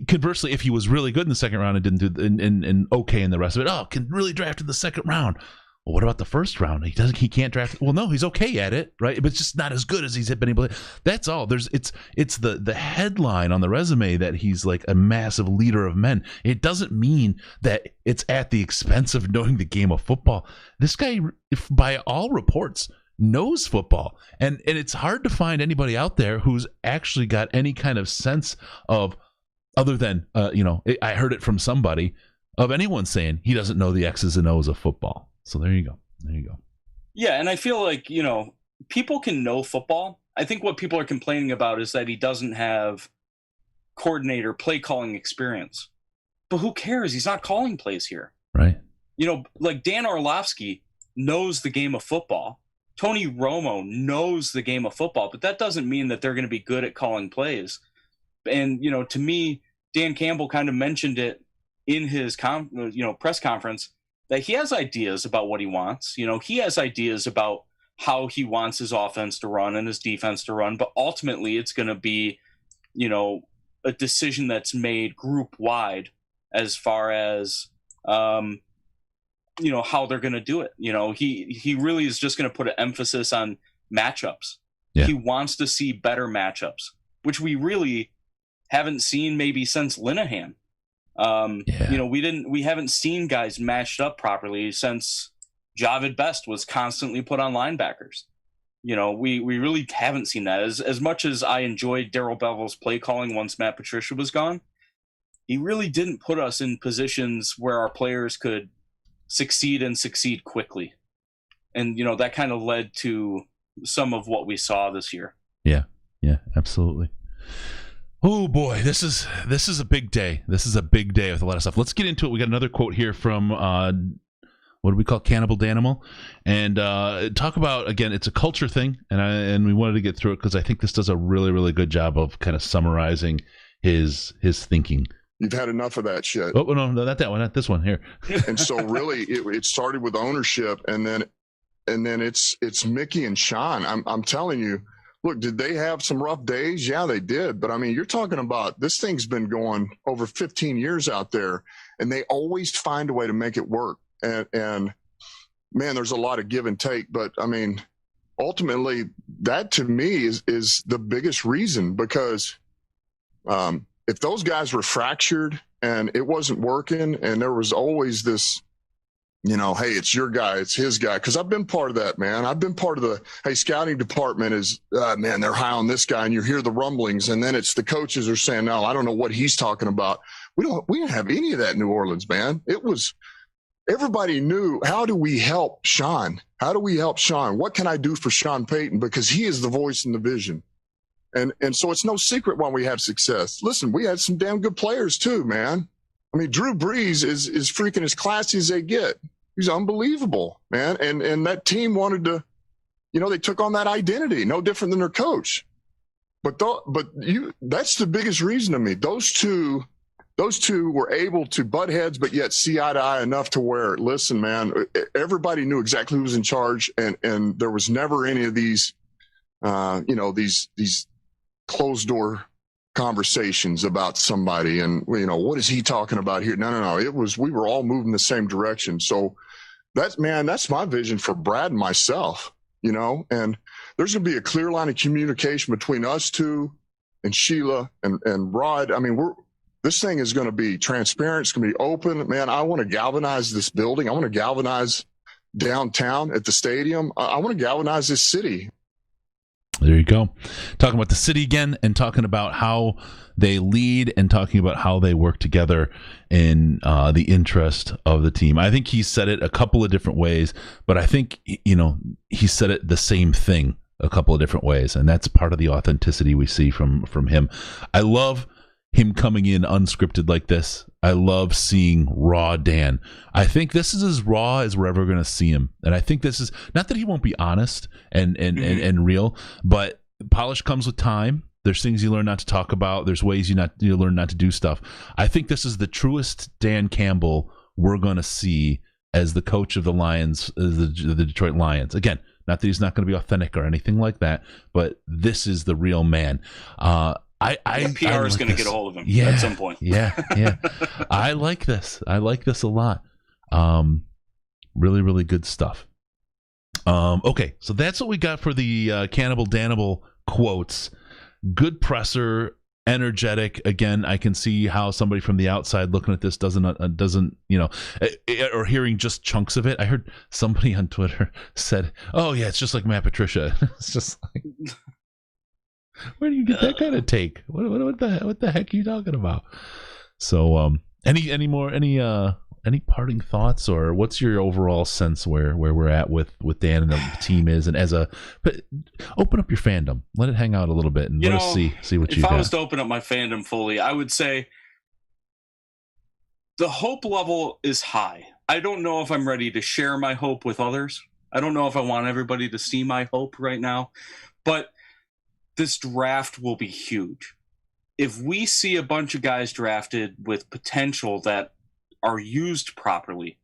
conversely, if he was really good in the second round and didn't do and okay in the rest of it, can really draft in the second round. Well, what about the first round? He can't draft. Well, no, he's okay at it, right? But it's just not as good as he's been able to. That's all. It's the headline on the resume that he's like a massive leader of men. It doesn't mean that it's at the expense of knowing the game of football. This guy, by all reports, knows football, and it's hard to find anybody out there who's actually got any kind of sense of, other than I heard it from somebody, of anyone saying he doesn't know the X's and O's of football. So there you go. Yeah, and I feel like people can know football. I think what people are complaining about is that he doesn't have coordinator play calling experience. But who cares? He's not calling plays here, right? Like Dan Orlovsky knows the game of football. Tony Romo knows the game of football, but that doesn't mean that they're going to be good at calling plays. And, to me, Dan Campbell kind of mentioned it in his press conference that he has ideas about what he wants. He has ideas about how he wants his offense to run and his defense to run, but ultimately it's going to be, a decision that's made group wide as far as, how they're going to do it. He really is just going to put an emphasis on matchups. Yeah. He wants to see better matchups, which we really haven't seen maybe since Linehan. We haven't seen guys matched up properly since Javid Best was constantly put on linebackers. We really haven't seen that. As much as I enjoyed Darrell Bevell's play calling once Matt Patricia was gone, he really didn't put us in positions where our players could succeed quickly. And, that kind of led to some of what we saw this year. Yeah, absolutely. Oh boy, this is a big day. This is a big day with a lot of stuff. Let's get into it. We got another quote here from what do we call Cannibal Danimal, and talk about, again, it's a culture thing, and we wanted to get through it because I think this does a really, really good job of kind of summarizing his thinking. You've had enough of that shit. Oh no, not that one, not this one here. And so really, it started with ownership, and then it's Mickey and Sean. I'm telling you, look, did they have some rough days? Yeah, they did. But I mean, you're talking about this thing's been going over 15 years out there, and they always find a way to make it work. And man, there's a lot of give and take. But I mean, ultimately, that to me is the biggest reason, because if those guys were fractured and it wasn't working, and there was always this, you know, hey, it's your guy, it's his guy. Because I've been part of that, man. I've been part of the, hey, scouting department is, man, they're high on this guy, and you hear the rumblings, and then it's the coaches are saying, no, I don't know what he's talking about. We didn't have any of that in New Orleans, man. It was, everybody knew, how do we help Sean? How do we help Sean? What can I do for Sean Payton? Because he is the voice and the vision. And so it's no secret why we have success. Listen, we had some damn good players too, man. I mean, Drew Brees is freaking as classy as they get. He's unbelievable, man. And that team wanted to, you know, they took on that identity, no different than their coach. But that's the biggest reason to me. Those two were able to butt heads, but yet see eye to eye enough to where, listen, man, everybody knew exactly who was in charge, and there was never any of these, you know, these closed door conversations about somebody and, you know, what is he talking about here? No. It was, we were all moving the same direction. So that's my vision for Brad and myself, you know, and there's going to be a clear line of communication between us two and Sheila and Rod. I mean, this thing is going to be transparent. It's going to be open, man. I want to galvanize this building. I want to galvanize downtown at the stadium. I want to galvanize this city. There you go. Talking about the city again, and talking about how they lead, and talking about how they work together in the interest of the team. I think he said it a couple of different ways, but I think, you know, he said it the same thing a couple of different ways, and that's part of the authenticity we see from him. I love him coming in unscripted like this. I love seeing raw Dan. I think this is as raw as we're ever going to see him. And I think this is, not that he won't be honest and real, but polish comes with time. There's things you learn not to talk about. There's ways you learn not to do stuff. I think this is the truest Dan Campbell we're going to see as the coach of the Lions, the Detroit Lions. Again, not that he's not going to be authentic or anything like that, but this is the real man. PR is going to get a hold of him at some point. Yeah. I like this. I like this a lot. Really, really good stuff. Okay, so that's what we got for the Cannibal Danimal quotes. Good presser, energetic. Again, I can see how somebody from the outside looking at this doesn't, you know, or hearing just chunks of it. I heard somebody on Twitter said, "Oh yeah, it's just like Matt Patricia." It's just like, where do you get that kind of take? What the heck are you talking about? So, any parting thoughts, or what's your overall sense where we're at with Dan and the team is, and but open up your fandom, let it hang out a little bit, and let us see what you got. If I was to open up my fandom fully, I would say the hope level is high. I don't know if I'm ready to share my hope with others. I don't know if I want everybody to see my hope right now, but this draft will be huge. If we see a bunch of guys drafted with potential that are used properly,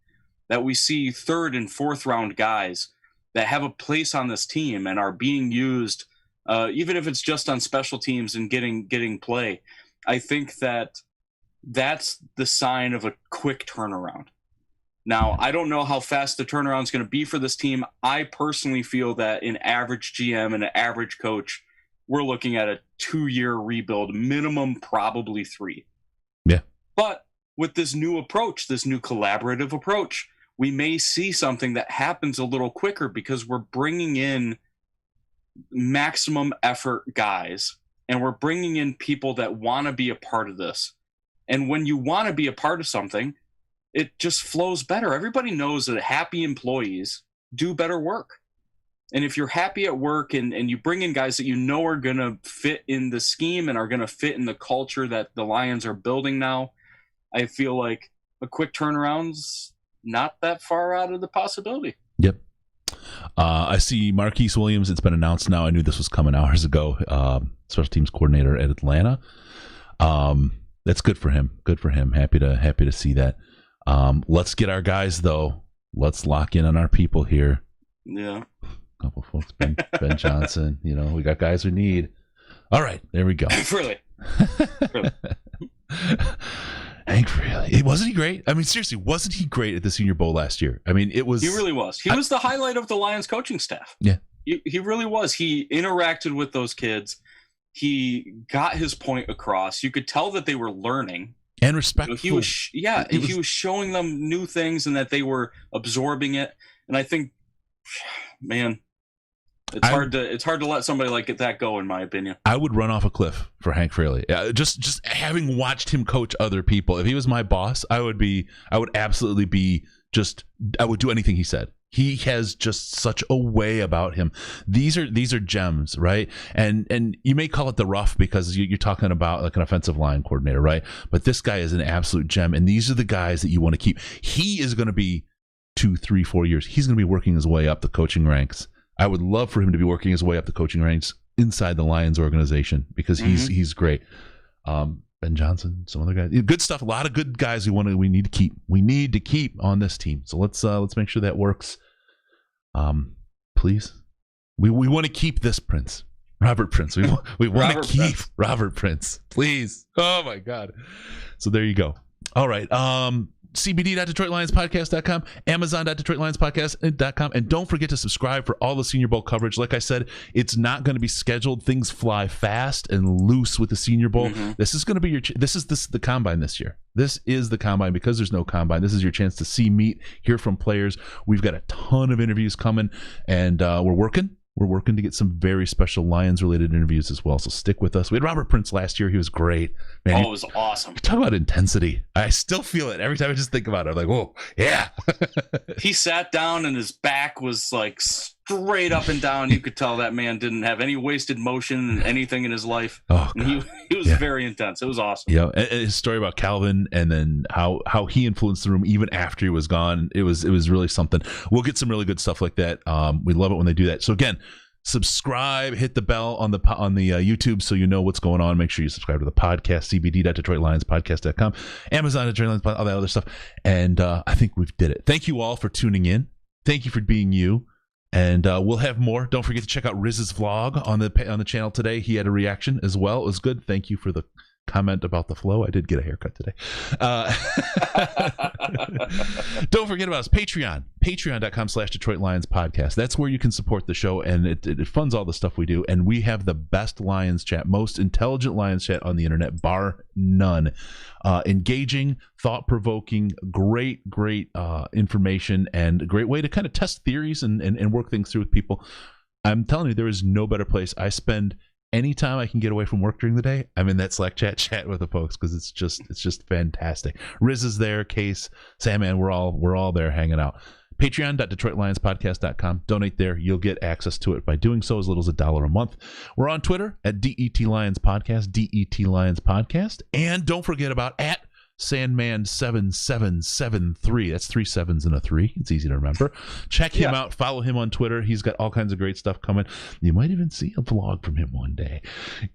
that we see third and fourth round guys that have a place on this team and are being used, even if it's just on special teams and getting play, I think that's the sign of a quick turnaround. Now, I don't know how fast the turnaround is going to be for this team. I personally feel that an average GM and an average coach, we're looking at a 2-year rebuild, minimum probably 3. Yeah. But with this new approach, this new collaborative approach, we may see something that happens a little quicker because we're bringing in maximum effort guys, and we're bringing in people that want to be a part of this. And when you want to be a part of something, it just flows better. Everybody knows that happy employees do better work. And if you're happy at work and you bring in guys that you know are going to fit in the scheme and are going to fit in the culture that the Lions are building now, I feel like a quick turnaround's not that far out of the possibility. Yep. I see Marquis Williams. It's been announced now. I knew this was coming hours ago. Special teams coordinator at Atlanta. That's good for him. Good for him. Happy to see that. Let's get our guys though. Let's lock in on our people here. Yeah. A couple folks. Ben Johnson. We got guys we need. All right, there we go. Really. Hank Fraley. Wasn't he great? I mean, seriously, wasn't he great at the Senior Bowl last year? I mean, it was. He really was. He was the highlight of the Lions coaching staff. Yeah. He really was. He interacted with those kids. He got his point across. You could tell that they were learning. And respectful. He was showing them new things and that they were absorbing it. And I think, man, it's hard to let somebody like that go, in my opinion. I would run off a cliff for Hank Fraley. Just having watched him coach other people. If he was my boss, I would absolutely be I would do anything he said. He has just such a way about him. These are gems, right? And you may call it the rough because you're talking about like an offensive line coordinator, right? But this guy is an absolute gem, and these are the guys that you want to keep. He is going to be 2, 3, 4 years. He's going to be working his way up the coaching ranks. I would love for him to be working his way up the coaching ranks inside the Lions organization because he's great. Ben Johnson, some other guys, good stuff. A lot of good guys we need to keep. We need to keep on this team. So let's make sure that works. Please, we want to keep this Prince, Robert Prince. We want to keep Robert Prince, please. Oh my God. So there you go. All right. CBD.DetroitLionsPodcast.com, Amazon.DetroitLionsPodcast.com, and don't forget to subscribe for all the Senior Bowl coverage. Like I said, it's not going to be scheduled. Things fly fast and loose with the Senior Bowl. Mm-hmm. This is going to be the Combine this year. This is the Combine because there's no Combine. This is your chance to see, meet, hear from players. We've got a ton of interviews coming, and we're working. We're working to get some very special Lions-related interviews as well, so stick with us. We had Robert Prince last year. He was great. Man, it was awesome. Talk about intensity. I still feel it every time I just think about it. I'm like, whoa, yeah. He sat down and his back was like straight up and down. You could tell that man didn't have any wasted motion and anything in his life. Oh, and he was very intense. It was awesome. Yeah, and his story about Calvin and then how he influenced the room even after he was gone. It was really something. We'll get some really good stuff like that. We love it when they do that. So again, subscribe, hit the bell on the YouTube so you know what's going on. Make sure you subscribe to the podcast, cbd.detroitlionspodcast.com, Amazon.Detroit all that other stuff. And I think we've did it. Thank you all for tuning in. Thank you for being you. And we'll have more. Don't forget to check out Riz's vlog on the channel today. He had a reaction as well. It was good. Thank you for the comment about the flow. I did get a haircut today. Don't forget about us. Patreon.com/Detroit Lions Podcast. That's where you can support the show, and it funds all the stuff we do. And we have the best Lions chat, most intelligent Lions chat on the internet, bar none. Engaging, thought-provoking, great information, and a great way to kind of test theories and work things through with people. I'm telling you, there is no better place. I spend anytime I can get away from work during the day, I'm in that Slack chat with the folks because it's just fantastic. Riz is there, Case, Sandman, we're all there hanging out. Patreon.DetroitLionsPodcast.com. Donate there. You'll get access to it by doing so as little as $1 a month. We're on Twitter at DET Lions Podcast, DET Lions Podcast. And don't forget about at Sandman7773. That's 3 7s and a 3. It's easy to remember. Check him out. Follow him on Twitter. He's got all kinds of great stuff coming. You might even see a vlog from him one day.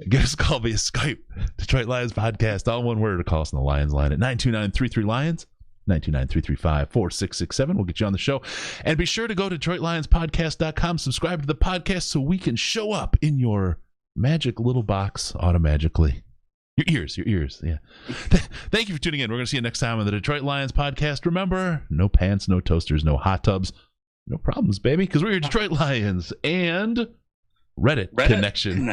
Give us a call via Skype. Detroit Lions Podcast. All one word, to call us on the Lions line at 929-33-LIONS. 929-335-4667. We'll get you on the show. And be sure to go to DetroitLionsPodcast.com. Subscribe to the podcast so we can show up in your magic little box automagically. Your ears, yeah. Thank you for tuning in. We're going to see you next time on the Detroit Lions Podcast. Remember, no pants, no toasters, no hot tubs, no problems, baby, because we're your Detroit Lions and Reddit connection.